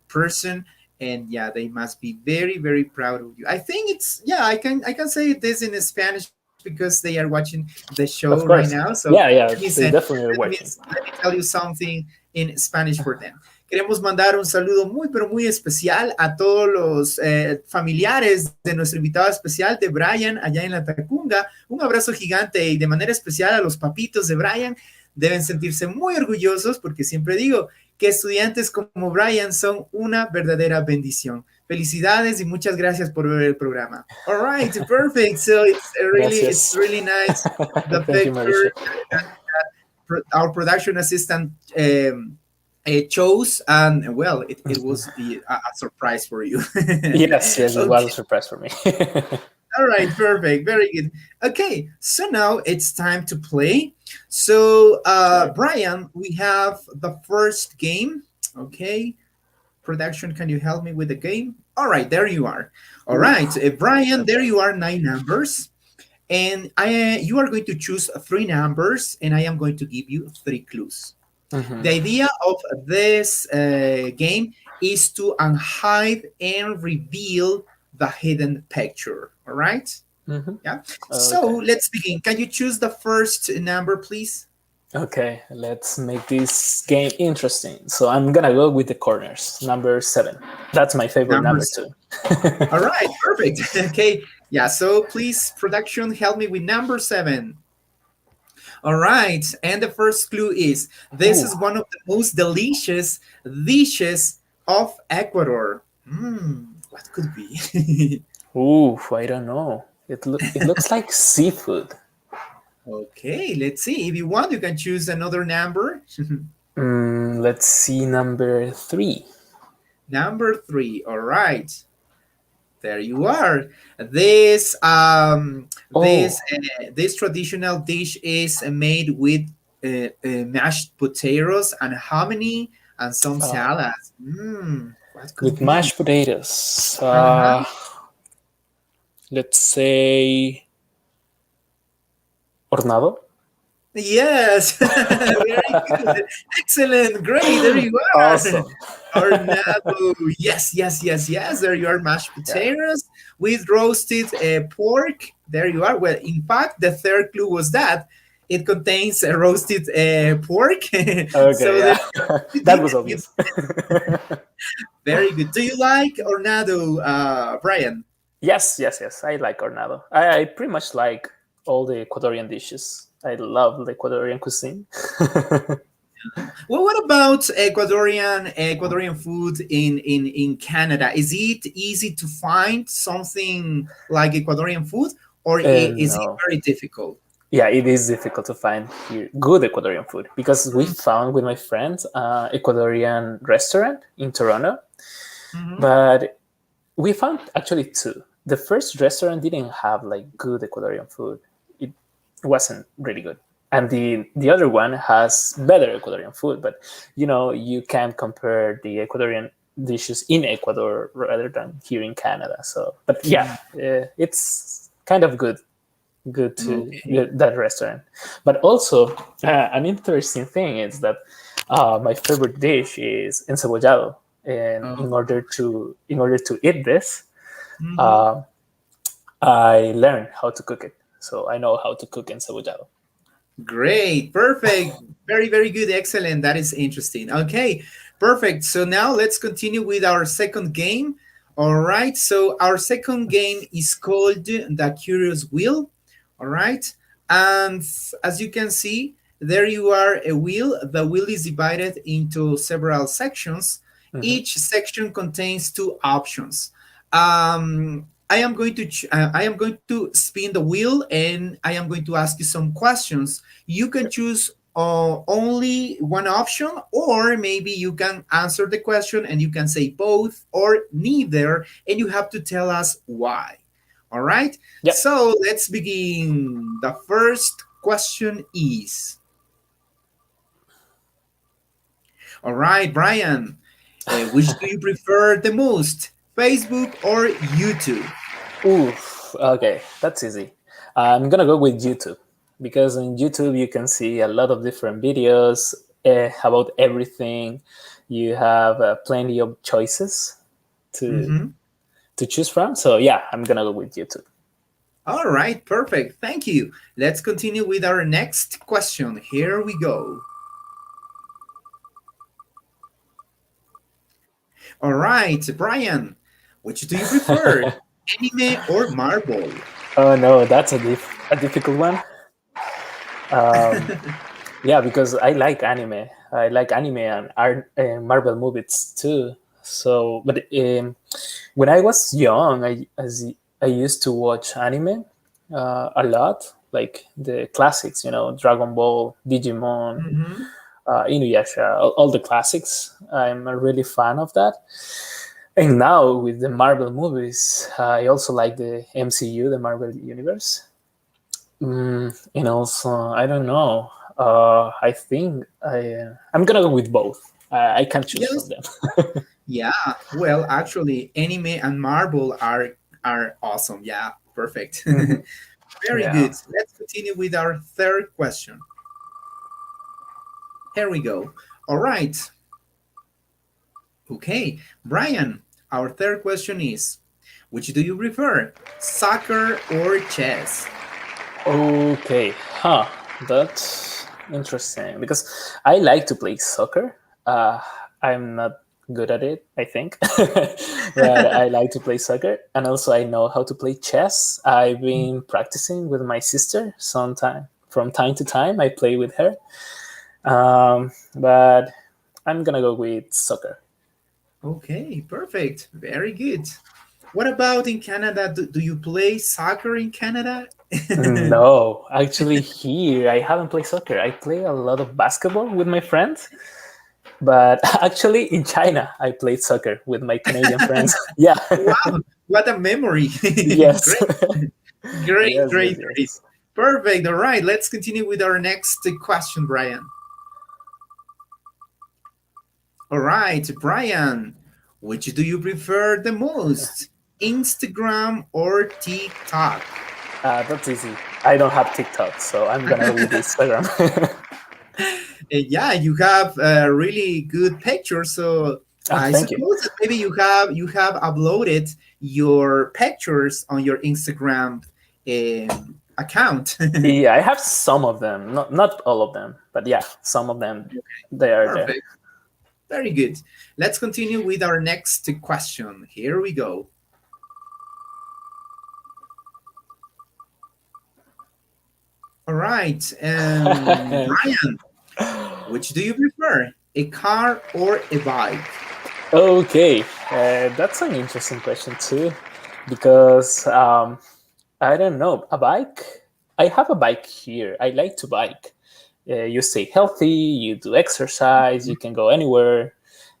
person, and yeah, they must be very, very proud of you. I think it's yeah, I can say this in Spanish because they are watching the show right Of now. course. So Yeah, they definitely are let me watching. let me tell you something in Spanish for them. Queremos mandar un saludo muy, pero muy especial a todos los familiares de nuestro invitado especial de Brian allá en La Tacunga. Un abrazo gigante y de manera especial a los papitos de Brian. Deben sentirse muy orgullosos porque siempre digo que estudiantes como Brian son una verdadera bendición. Felicidades y muchas gracias por ver el programa. All right, perfect. So it's Gracias. really nice the Thank you, picture Mauricio. our production assistant chose, and well, it was a surprise for you. Yes, it was Okay, a surprise for me. All right, perfect. Very good. Okay, so now it's time to play. So, Sure. Brian, we have the first game. Okay, production, can you help me with the game? All right, there you are. All Ooh. right, Brian, there Okay. you are, nine numbers. And you are going to choose three numbers, and I am going to give you three clues. Mm-hmm. The idea of this game is to unhide and reveal the hidden picture. All right? Mm-hmm. Yeah. So Okay. let's begin. Can you choose the first number, please? Okay. Let's make this game interesting. So I'm gonna go with the corners. Number 7. That's my favorite number Numbers. too. All right, perfect. Okay. Yeah. So please, production, help me with number seven. All right. And the first clue is this Ooh. is one of the most delicious dishes of Ecuador. What could be? Ooh. I don't know. It looks like seafood. Okay, let's see. If you want, you can choose another number. Let's see number 3. Number three. All right. There you are. This Oh. this traditional dish is made with mashed potatoes and hominy and some Uh, salads. What could with be? mashed potatoes. Uh-huh. Let's say hornado. Yes, very good. Excellent. Great. There you are. Awesome. Arnavo. Yes, yes, yes, yes. There you are. Mashed Yeah. potatoes with roasted pork. There you are. Well, in fact, the third clue was that it contains roasted pork. Okay. So there Yeah. you That did was it. You obvious. very good. Do you like Ornado, Brian? Yes. Yes. Yes. I like hornado. I pretty much like all the Ecuadorian dishes. I love the Ecuadorian cuisine. Well, what about Ecuadorian food in Canada? Is it easy to find something like Ecuadorian food, or is it No. very difficult? Yeah, it is difficult to find here good Ecuadorian food because we found with my friends Ecuadorian restaurant in Toronto, Mm-hmm. but we found actually two. The first restaurant didn't have like good Ecuadorian food. It wasn't really good. And the other one has better Ecuadorian food, but you can't compare the Ecuadorian dishes in Ecuador rather than here in Canada. So, but yeah, it's kind of good to Okay. that restaurant. But also, an interesting thing is that my favorite dish is encebollado, and Oh. in order to eat this, Mhm. uh, I learned how to cook it. So I know how to cook encebollado. Great, perfect, very, very good, excellent. That is interesting. Okay, perfect. So now let's continue with our second game. All right, so our second game is called The Curious Wheel. All right, and as you can see, there you are a wheel. The wheel is divided into several sections. Hmm. Each section contains two options. I am going to spin the wheel, and I am going to ask you some questions. You can choose only one option, or maybe you can answer the question and you can say both or neither, and you have to tell us why. All right, Yeah. so let's begin. The first question is, all right, Brian, which do you prefer the most, Facebook or YouTube? Oof. Okay, that's easy. I'm gonna go with YouTube because on YouTube you can see a lot of different videos about everything. You have plenty of choices to Mm-hmm. to choose from. So yeah, I'm gonna go with YouTube. All right, perfect. Thank you. Let's continue with our next question. Here we go. All right, Brian, which do you prefer, anime or Marvel? Oh no, that's a difficult one. Um, yeah, because I like anime. I like anime and art, Marvel movies too. So, but when I was young, I used to watch anime a lot, like the classics, Dragon Ball, Digimon, Mm-hmm. Inuyasha, all the classics. I'm a really fan of that. And now with the Marvel movies, I also like the MCU, the Marvel Universe. And also, I don't know. I think I'm gonna go with both. I can't choose from Yes. them. Yeah. Well, actually, anime and Marvel are awesome. Yeah. Perfect. Mhm. Very Yeah. good. Let's continue with our third question. Here we go. All right. Okay, Brian, our third question is, which do you prefer, soccer or chess? Okay. Huh. That's interesting because I like to play soccer. Uh, I'm not good at it, I think, but I like to play soccer, and also I know how to play chess. I've been practicing with my sister sometime from time to time. I play with her, but I'm gonna go with soccer. Okay, perfect. Very good. What about in Canada? Do you play soccer in Canada? No, actually, here I haven't played soccer. I play a lot of basketball with my friends, but actually in China I played soccer with my Canadian friends. Yeah, Wow, what a memory. yes, Great, great, yes, yes, great, great. yes. Perfect. All right, let's continue with our next question, Brian. All right, Brian, which do you prefer the most? Instagram or TikTok? That's easy. I don't have TikTok, so I'm gonna go with Instagram. Yeah, you have really good pictures. So Oh, I thank you. suppose that maybe you have uploaded your pictures on your Instagram account. Yeah, I have some of them, not all of them, but yeah, some of them they are there. Perfect. Very good. Let's continue with our next question. Here we go. All right, Brian, which do you prefer, a car or a bike? Okay, that's an interesting question too, because I don't know a bike. I have a bike here. I like to bike. You stay healthy. You do exercise. You can go anywhere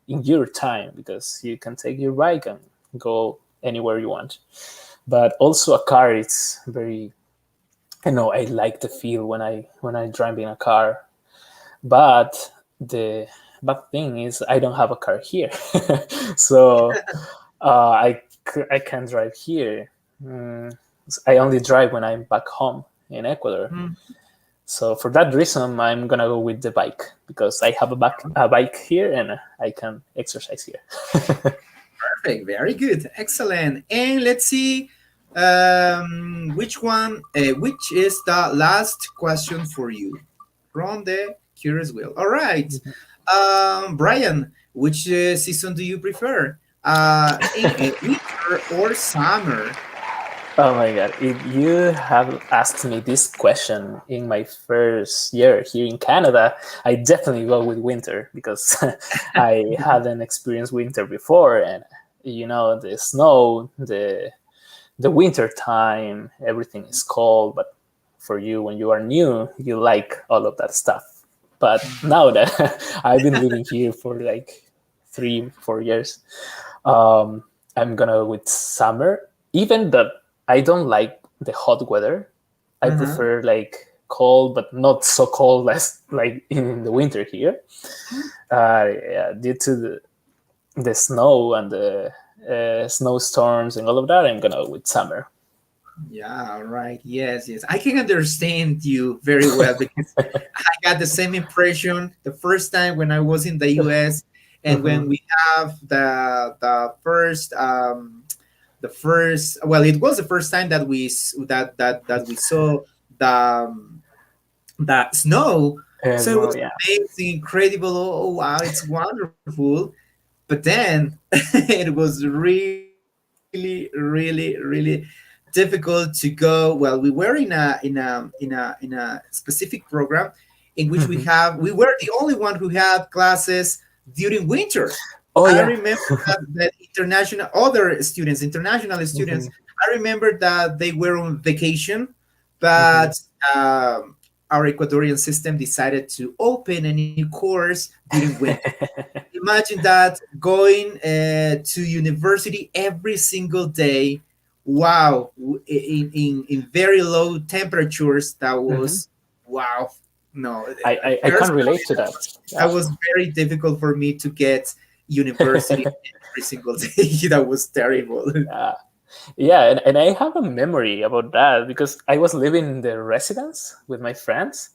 in your time because you can take your bike and go anywhere you want. But also a car. It's very. I know I like the feel when I drive in a car. But the bad thing is I don't have a car here, so I can't drive here. Mm, I only drive when I'm back home in Ecuador. Hmm, So for that reason, I'm gonna go with the bike because I have a bike here and I can exercise here. perfect. Very good. Excellent. And let's see which is the last question for you from the Curious Wheel. All right. Brian, which season do you prefer? In winter or summer? Oh my god! If you have asked me this question in my first year here in Canada, I definitely go with winter because I hadn't experienced winter before, and the snow, the winter time, everything is cold. But for you, when you are new, you like all of that stuff. But now that I've been living here for like 3 4 years, um, I'm gonna go with summer. Even that I don't like the hot weather. I Uh-huh. prefer like cold, but not so cold as like in the winter here. Yeah, due to the snow and the snowstorms and all of that, I'm gonna go with summer. Yeah, right. Yes, yes. I can understand you very well because I got the same impression the first time when I was in the US, and when Mhm. we have the first, well, it was the first time that we saw the the snow. As So it well, was yeah. amazing, incredible. Oh wow, it's wonderful. But then it was really difficult to go. Well, we were in a specific program in which Mhm. we were the only one who had classes during winter. Oh I yeah. remember that international students, Mhm. I remember that they were on vacation, Mhm. but um, our Ecuadorian system decided to open a new course during winter. Imagine that going to university every single day. Wow, in very low temperatures. That Mhm. was wow. No, I can relate personally, to that. that Yeah. was very difficult for me to get university every single day. That was terrible. Yeah. Yeah, and I have a memory about that because I was living in the residence with my friends,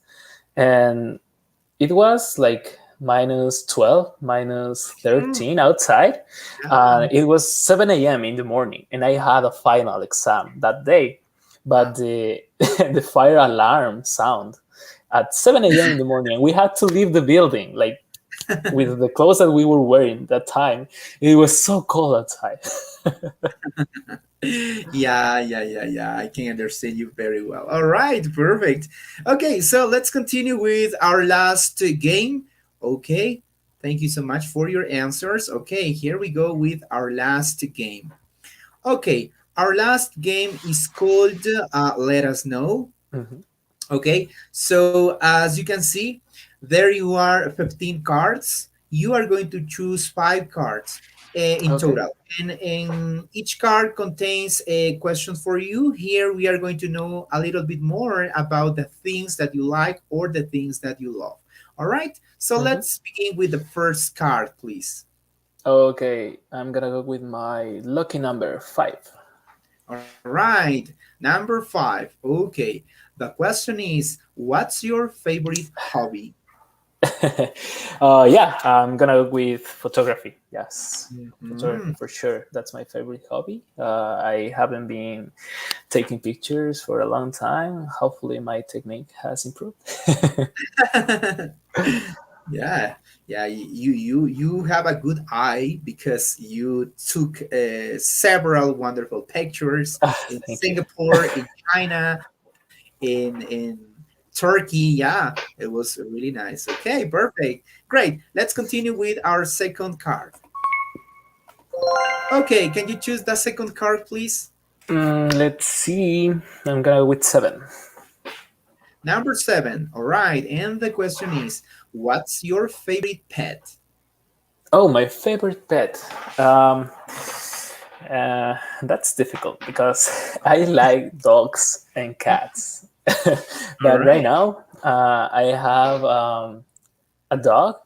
and it was like minus 12, minus Mm, 13 outside. yeah. It was 7 a.m. in the morning, and I had a final exam that day. But Wow. the, the fire alarm sound at 7 a.m. in the morning, and we had to leave the building, like with the clothes that we were wearing that time. It was so cold outside. Yeah. I can understand you very well. All right, perfect. Okay, so let's continue with our last game. Okay, thank you so much for your answers. Okay, here we go with our last game. Okay, our last game is called Let Us Know. Mhm. Okay, so as you can see, there you are 15 cards. You are going to choose 5 cards in Okay. total. And each card contains a question for you. Here we are going to know a little bit more about the things that you like or the things that you love. All right, so Mhm. let's begin with the first card, please. Okay, I'm gonna go with my lucky number 5. All right, number 5. Okay, the question is, what's your favorite hobby? Yeah, I'm gonna go with photography. Yes, photography Mhm. for sure. That's my favorite hobby. I haven't been taking pictures for a long time. Hopefully, my technique has improved. Yeah, yeah, you have a good eye because you took several wonderful pictures in Thank you. Singapore, in China, in Turkey. Yeah, it was really nice. Okay, perfect, great. Let's continue with our second card. Okay, can you choose the second card, please? Let's see. I'm gonna go with 7. Number 7. All right, and the question is, what's your favorite pet? Oh, my favorite pet. Um, that's difficult because I like dogs and cats. All But right right. now, I have a dog.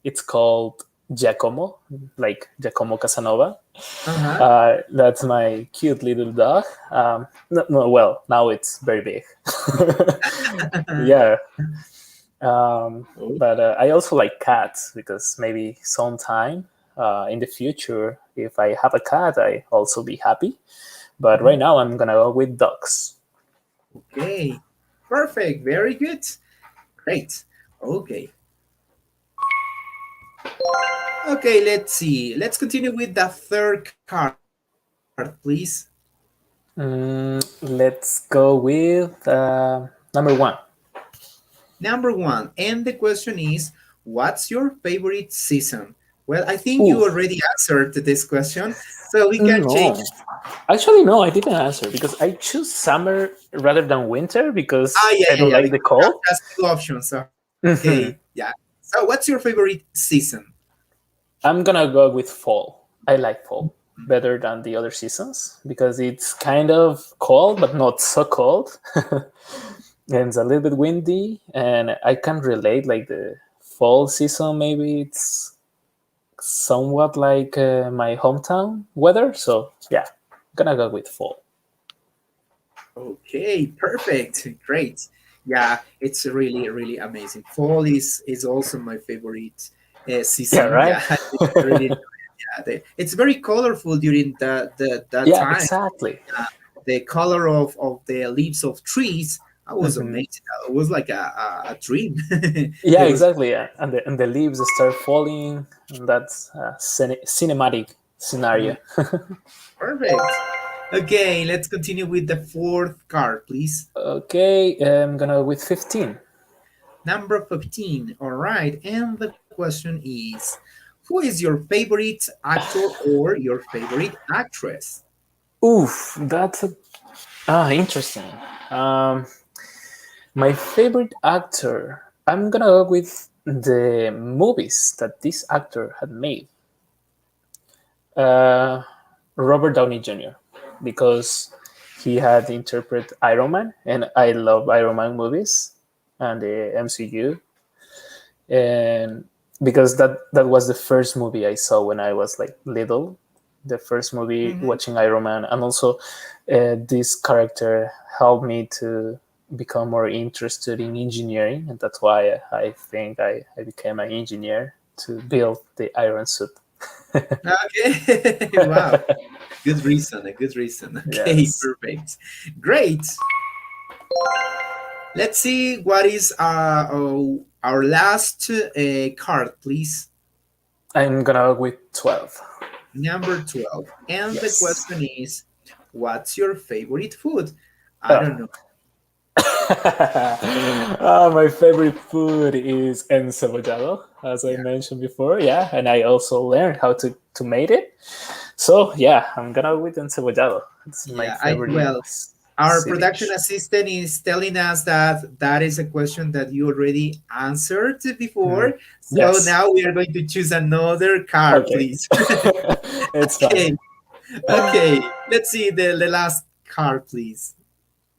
It's called Giacomo, like Giacomo Casanova. Uh-huh. That's my cute little dog. No, well, now it's very big. Yeah. But I also like cats because maybe sometime in the future, if I have a cat, I also be happy. But right Mhm. now, I'm gonna go with dogs. Okay, perfect. Very good. Great. Okay. Okay, let's see. Let's continue with the third card, please. Let's go with number 1. Number 1. And the question is, what's your favorite season? Well, I think Ooh, you already answered this question, so we can change. no. Actually, no, I didn't answer because I choose summer rather than winter Ah, because yeah, I yeah, don't yeah. like the Because you have cold. just 2 options. Okay, Mhm. yeah. So, what's your favorite season? I'm gonna go with fall. I like fall better than the other seasons because it's kind of cold, but not so cold. And it's a little bit windy, and I can relate like the fall season. Maybe it's somewhat like my hometown weather. So yeah, gonna go with fall. Okay, perfect. Great. Yeah, it's really, really amazing. Fall is also my favorite Yeah, season. right. Yeah, it's really yeah, it's very colorful during the that Yeah, time. exactly. The color of the leaves of trees, that was Hmm. amazing. It was like a dream. Yeah, It was exactly. Yeah. And the leaves start falling, and that's a cinematic scenario. perfect. Okay, let's continue with the fourth card, please. Okay, I'm gonna go with 15. Number 15. All right. And the question is, who is your favorite actor or your favorite actress? Oof, that's interesting. Um, My favorite actor, I'm gonna go with the movies that this actor had made. Uh, Robert Downey Jr. because he had interpreted Iron Man, and I love Iron Man movies and the MCU, and because that was the first movie I saw when I was like little, the first movie Mhm. watching Iron Man, and also this character helped me to become more interested in engineering, and that's why I think I became an engineer to build the iron suit. Okay. Wow. Good reason. A good reason. Okay. Yes. Perfect. Great. Let's see what is our last card, please. I'm gonna go with 12. Number 12. And the Yes. question is, what's your favorite food? I Oh. don't know. My favorite food is encebollado, as I Yeah. mentioned before. Yeah, and I also learned how to make it. So yeah, I'm gonna go with encebollado. It's my Yeah. I favorite well, our sea production dish. assistant is telling us that that is a question that you already answered Mm, before. So yes. now we are going to choose another card, Okay. please. It's fine. Okay. Okay. Let's see the last card, please.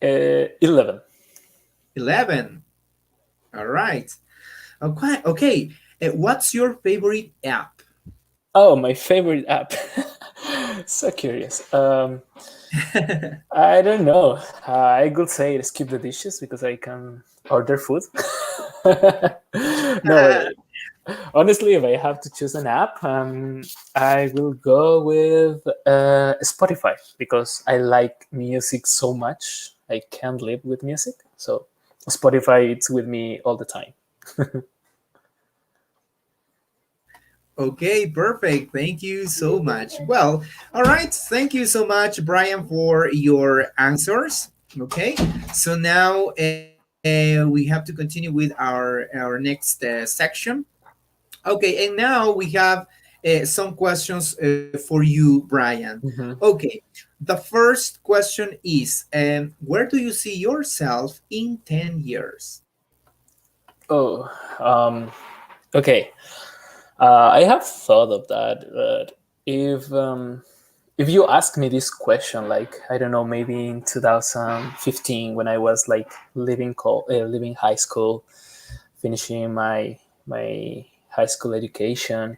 11. 11. All right. Okay. Okay. What's your favorite app? Oh, my favorite app. So curious. I don't know. I could say skip the dishes because I can order food. No, honestly, if I have to choose an app, I will go with Spotify because I like music so much. I can't live with music, so Spotify it's with me all the time. Okay, perfect. Thank you so much. Well, all right. Thank you so much, Brian, for your answers. Okay, so now we have to continue with our next section. Okay, and now we have some questions for you, Brian. Mhm. Okay, the first question is where do you see yourself in 10 years? Oh, okay. I have thought of that, but if you ask me this question, like I don't know, maybe in 2015 when I was like leaving high school, finishing my high school education,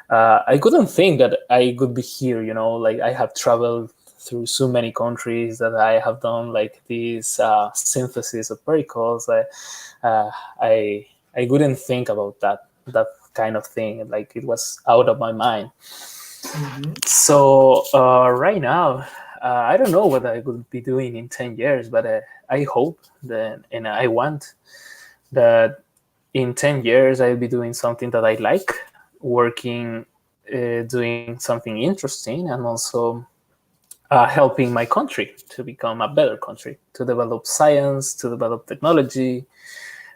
I couldn't think that I could be here. You know, like I have traveled through so many countries that I have done like this synthesis of particles. Uh, I I couldn't think about that kind of thing. Like it was out of my mind. Mm-hmm. So right now, I don't know what I could be doing in 10 years, but I hope that, and I want that in 10 years I'll be doing something that I like, working, doing something interesting, and also helping my country to become a better country, to develop science, to develop technology,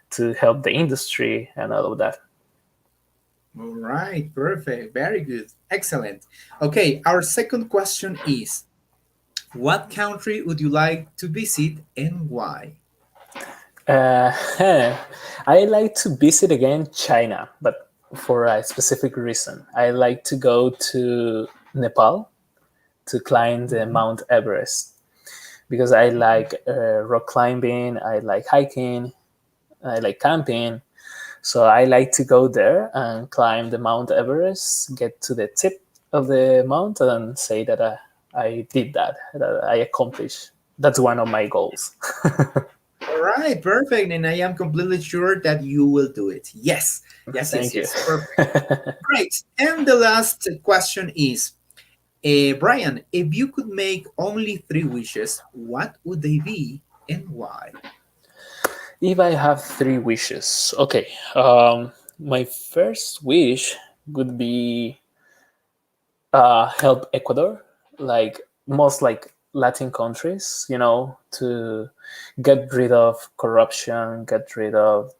to help the industry, and all of that. All right, perfect. Very good. Excellent. Okay, our second question is what country would you like to visit and why? Uh, I like to visit again China, but for a specific reason. I like to go to Nepal to climb the Mhm. Mount Everest because I like rock climbing, I like hiking, I like camping. So I like to go there and climb the Mount Everest, get to the tip of the mountain, and say that I did that I accomplished. That's one of my goals. All right, perfect. And I am completely sure that you will do it. Yes, yes, yes, Thank you. yes. Perfect. Great. And the last question is Brian, if you could make only three wishes, what would they be and why? If I have three wishes, okay. My first wish would be help Ecuador, like most like Latin countries, to get rid of corruption, get rid of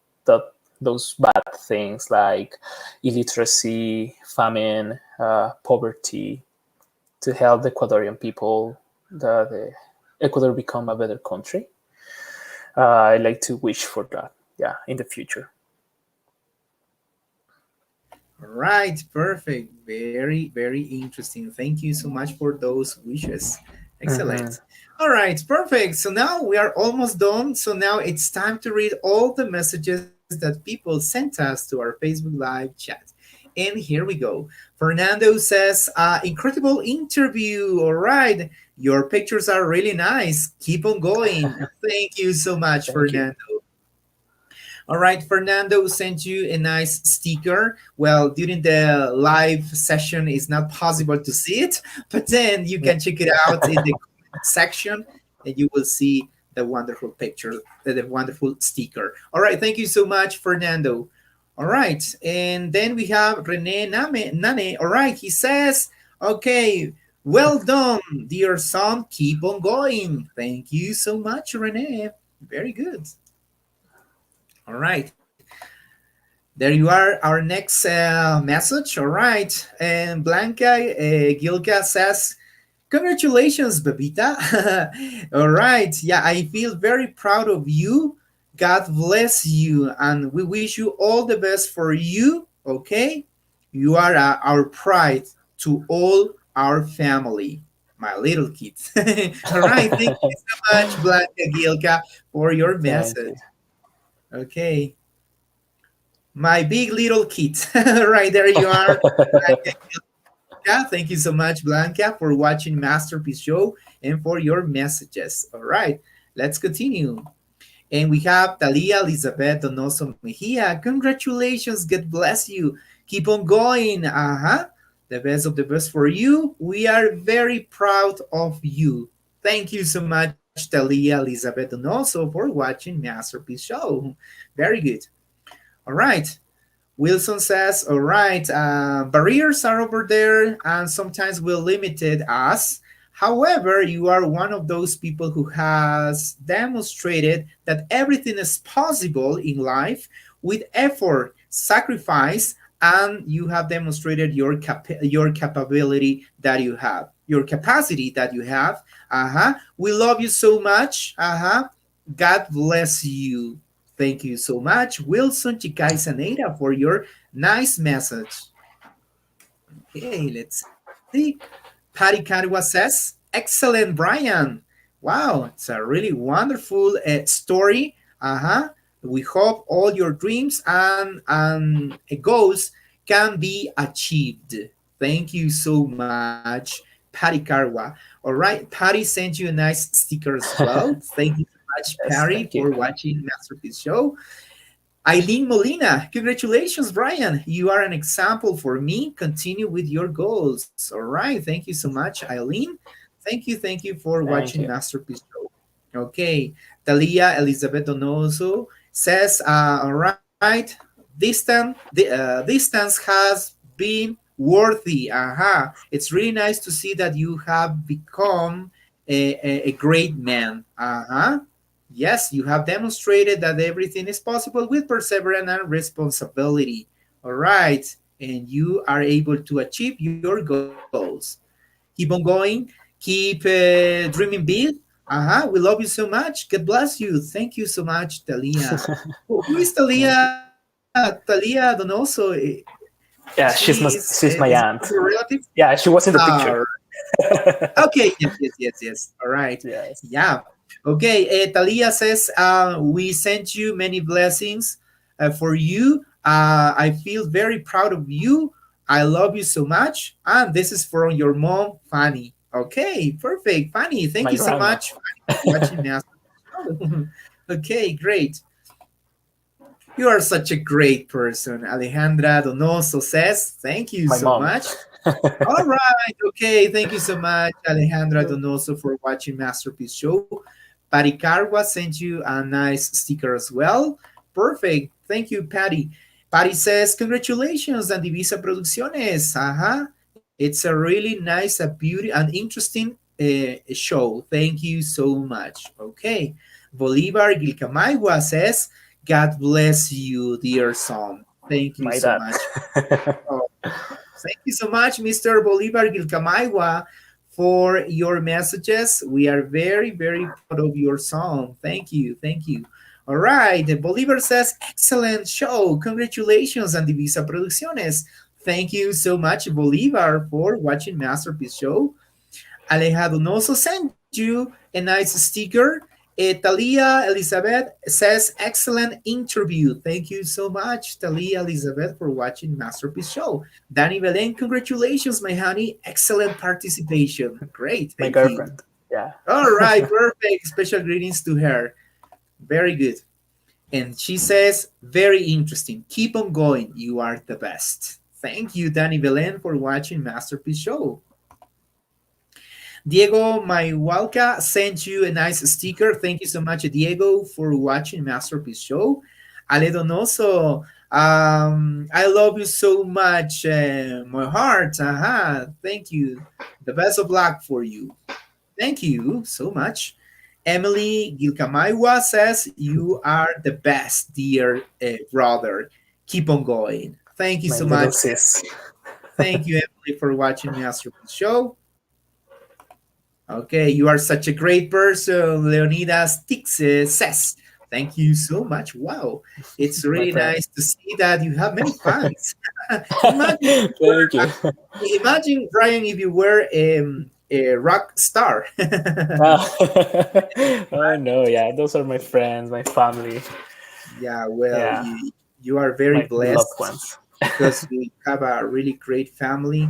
those bad things like illiteracy, famine, poverty, to help the Ecuadorian people, that Ecuador become a better country. I like to wish for that. Yeah, in the future. All right, perfect. Very, very interesting. Thank you so much for those wishes. Hmm. Excellent. All right, perfect. So now we are almost done. So now it's time to read all the messages that people sent us to our Facebook Live chat. And here we go. Fernando says, incredible interview. All right. Your pictures are really nice. Keep on going. Thank you so much, Thank you. Fernando. All right, Fernando sent you a nice sticker. Well, during the live session, it's not possible to see it, but then you can check it out in the comment section and you will see the wonderful picture, the wonderful sticker. All right, thank you so much, Fernando. All right, and then we have Nane. All right, he says, okay, well done, dear son. Keep on going. Thank you so much, Rene. Very good. All right. There you are, our next message. All right. And Blanca Gilka says, congratulations, Babita. All right. Yeah, I feel very proud of you. God bless you. And we wish you all the best for you. Okay. You are our pride to all our family, my little kids. All right. Thank you so much, Blanca Gilka, for your Thank you. message. Okay. My big little kid. Right there you are. Blanca. Thank you so much, Blanca, for watching Masterpiece Show and for your messages. All right, let's continue. And we have Talia Elizabeth Donoso Mejia. Congratulations. God bless you. Keep on going. Uh-huh. The best of the best for you. We are very proud of you. Thank you so much, Talia Elizabeth Donoso, for watching Masterpiece Show. Very good. All right. Wilson says, all right, barriers are over there and sometimes will limit us. However, you are one of those people who has demonstrated that everything is possible in life with effort, sacrifice, and you have demonstrated your capability that you have, your capacity that you have. Uh-huh. We love you so much. Uh-huh. God bless you. Thank you so much, Wilson Chicay Saneda, for your nice message. Okay, let's see. Patty Cadwa says, excellent, Brian. Wow, it's a really wonderful story. Uh-huh. We hope all your dreams and goals can be achieved. Thank you so much, Patty Carwa. All right, Patty sent you a nice sticker as well. Thank you so much, Yes, Patty, thank for you. watching Masterpiece Show. Eileen Molina, congratulations, Brian. You are an example for me. Continue with your goals. All right. Thank you so much, Eileen. Thank you for watching Thank you. Masterpiece Show. Okay. Talia Elizabeth Donoso says, all right, distance has been worthy. Aha. It's really nice to see that you have become a great man. Uh-huh. Yes, you have demonstrated that everything is possible with perseverance and responsibility. All right. And you are able to achieve your goals. Keep on going. Keep dreaming big. Uh-huh. We love you so much. God bless you. Thank you so much, Talia. Who is Thank you. Talia? Talia Donoso. Yeah, Is she's my one of your aunt. relatives? Yeah, she was in the Ah, picture. okay, yes. All right. Yes. Yeah. Okay, Talia says, we sent you many blessings for you. I feel very proud of you. I love you so much. And this is from your mom, Fanny. Okay, perfect. Fanny, thank My you so grandma. much, Fanny, for watching Master Show. Okay, great. You are such a great person. Alejandra Donoso says, thank you My so mom. much. All right. Okay. Thank you so much, Alejandra Donoso, for watching Masterpiece Show. Patty Carwa sent you a nice sticker as well. Perfect. Thank you, Patty. Patty says, congratulations, Andivisa Producciones. Uh-huh. It's a really nice, a beauty, and interesting show. Thank you so much. Okay. Bolivar Guilcamaigua says, God bless you, dear son. Thank you My so dad. much. Oh, thank you so much, Mr. Bolivar Guilcamaigua, for your messages. We are very, very proud of your song. Thank you. Thank you. All right. Bolivar says, excellent show. Congratulations, Andivisa Producciones. Thank you so much, Bolivar, for watching Masterpiece Show. Aleja Donoso sent you a nice sticker. Talia Elizabeth says, excellent interview. Thank you so much, Talia Elizabeth, for watching Masterpiece Show. Danny Belen, congratulations, my honey. Excellent participation. Great. My Thank you. girlfriend. Yeah. All right. Perfect. Special greetings to her. Very good. And she says, very interesting. Keep on going. You are the best. Thank you, Danny Belen, for watching Masterpiece Show. Diego Maiwalka sent you a nice sticker. Thank you so much, Diego, for watching Masterpiece Show. Ale Donoso, I love you so much, my heart. Thank you. The best of luck for you. Thank you so much. Emily Guilcamaigua says, you are the best, dear brother. Keep on going. Thank you My so little much. sis. Thank you, Emily, for watching Masterpiece Show. Okay, you are such a great person, Leonidas Tix says. Thank you so much. Wow, it's My really friend. nice to see that you have many fans. Imagine if you were, Thank you. imagine Brian, if you were a rock star. Ah. Oh no, yeah, those are my friends, my family. Yeah, well, Yeah, you are very my beloved blessed ones. because you have a really great family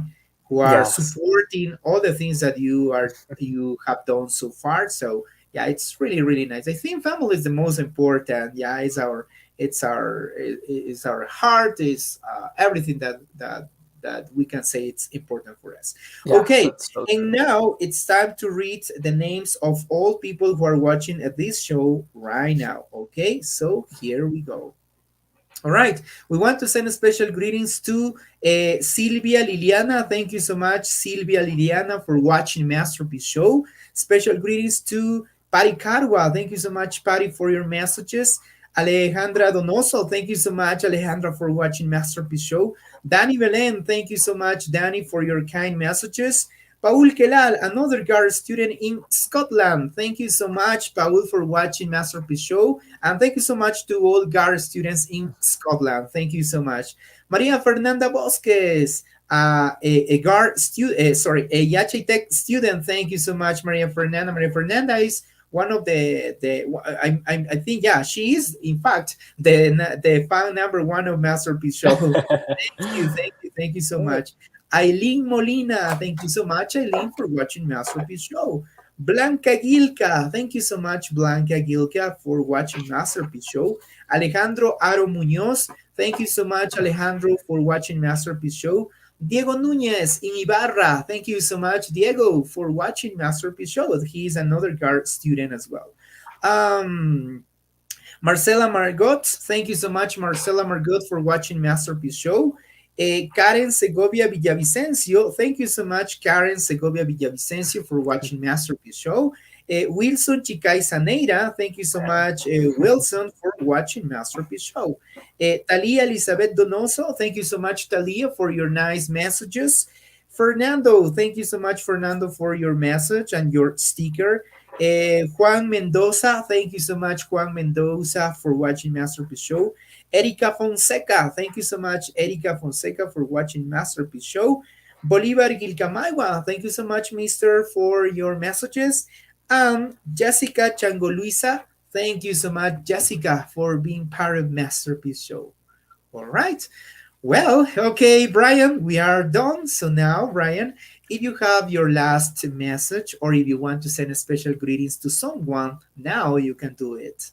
who are Yes. supporting all the things that you have done so far. So yeah, it's really really nice. I think family is the most important. Yeah, it's our heart, is everything that we can say it's important for us. Yeah, Okay, that's so and true. now it's time to read the names of all people who are watching this show right now. Okay, so here we go. All right. We want to send special greetings to Silvia Liliana. Thank you so much, Silvia Liliana, for watching Masterpiece Show. Special greetings to Pari Carwa. Thank you so much, Pari, for your messages. Alejandra Donoso. Thank you so much, Alejandra, for watching Masterpiece Show. Danny Belen. Thank you so much, Danny, for your kind messages. Paul Kelal, another GAR student in Scotland. Thank you so much, Paul, for watching Masterpiece Show. And thank you so much to all GAR students in Scotland. Thank you so much. Maria Fernanda Bosques, a GAR student, sorry, a Yachi Tech student. Thank you so much, Maria Fernanda. Maria Fernanda is one of I think, yeah, she is, in fact, the fan number one of Masterpiece Show. Thank you so Oh, much. Eileen Molina, thank you so much, Eileen, for watching Masterpiece Show. Blanca Gilca, thank you so much, Blanca Gilca, for watching Masterpiece Show. Alejandro Aro Munoz, thank you so much, Alejandro, for watching Masterpiece Show. Diego Nunez in Ibarra, thank you so much, Diego, for watching Masterpiece Show. He's another GARD student as well. Um, Marcela Margot, thank you so much, Marcela Margot, for watching Masterpiece Show. Karen Segovia Villavicencio, thank you so much, Karen Segovia Villavicencio, for watching Masterpiece Show. Wilson Chicay Saneira, thank you so much, Wilson, for watching Masterpiece Show. Talia Elizabeth Donoso, thank you so much, Talia, for your nice messages. Fernando, thank you so much, Fernando, for your message and your sticker. Juan Mendoza, thank you so much, Juan Mendoza, for watching Masterpiece Show. Erika Fonseca, thank you so much, Erika Fonseca, for watching Masterpiece Show. Bolivar Guilcamaigua, thank you so much, Mister, for your messages. Jessica Changoluisa, thank you so much, Jessica, for being part of Masterpiece Show. All right. Well, okay, Brian, we are done. So now, Brian, if you have your last message or if you want to send a special greetings to someone, now you can do it.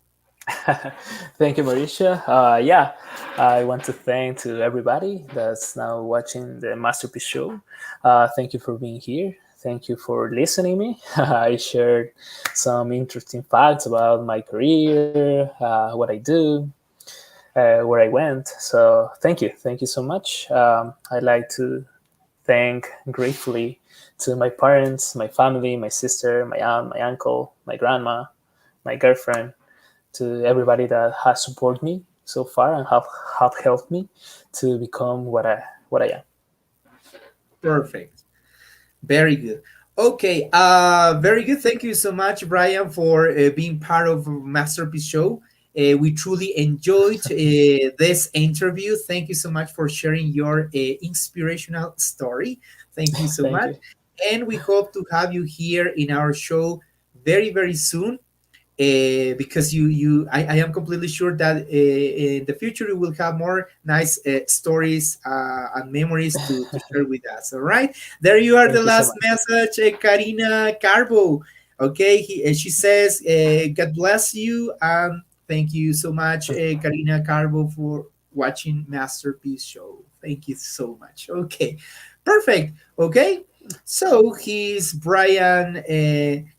thank you, Mauricia. Yeah, I want to thank to everybody that's now watching the Masterpiece Show. Thank you for being here. Thank you for listening me. I shared some interesting facts about my career, what I do, where I went. So thank you so much. I'd like to thank gratefully to my parents, my family, my sister, my aunt, my uncle, my grandma, my girlfriend, to everybody that has supported me so far and have helped me to become what I am. Perfect. Very good. Okay, very good. Thank you so much, Brian, for being part of Masterpiece Show. We truly enjoyed this interview. Thank you so much for sharing your inspirational story. Thank you so Thank much. you. And we hope to have you here in our show very, very soon. Because I am completely sure that in the future you will have more nice stories and memories to share with us. All right, there you are, the Thank you so last much. message, Karina Carbo. Okay, she says, God bless you, and thank you so much, Karina Carbo, for watching Masterpiece Show. Thank you so much. Okay, perfect. Okay, so he's Bryan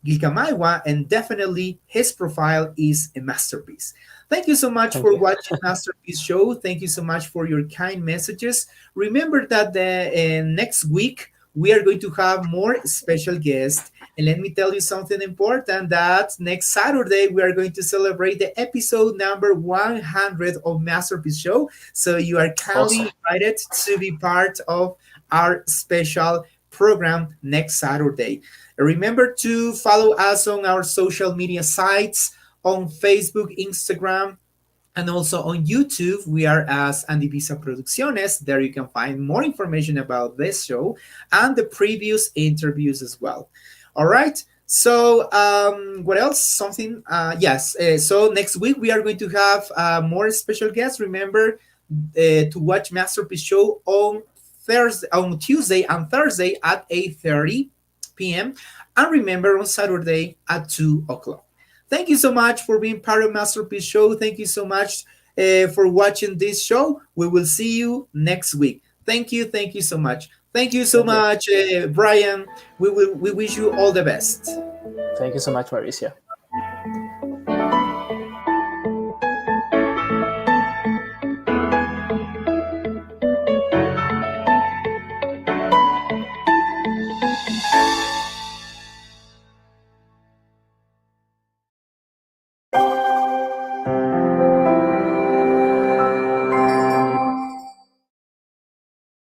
Guilcamaigua, and definitely his profile is a masterpiece. Thank you so much Thank for you. watching Masterpiece Show. Thank you so much for your kind messages. Remember that next week we are going to have more special guests. And let me tell you something important, that next Saturday we are going to celebrate the episode number 100 of Masterpiece Show. So you are Awesome. kindly invited to be part of our special program next Saturday. Remember to follow us on our social media sites on Facebook, Instagram, and also on YouTube. We are as Andivisa Producciones. There you can find more information about this show and the previous interviews as well. All right. So, what else? Something, yes. So, next week we are going to have more special guests. Remember to watch Masterpiece Show on Thursday, on Tuesday and Thursday at 8:30 p.m. And remember on Saturday at 2 o'clock. Thank you so much for being part of Masterpiece Show. Thank you so much for watching this show. We will see you next week. Thank you. Thank you so much. Thank you so Thank you. much, Brian. We wish you all the best. Thank you so much, Mauricio.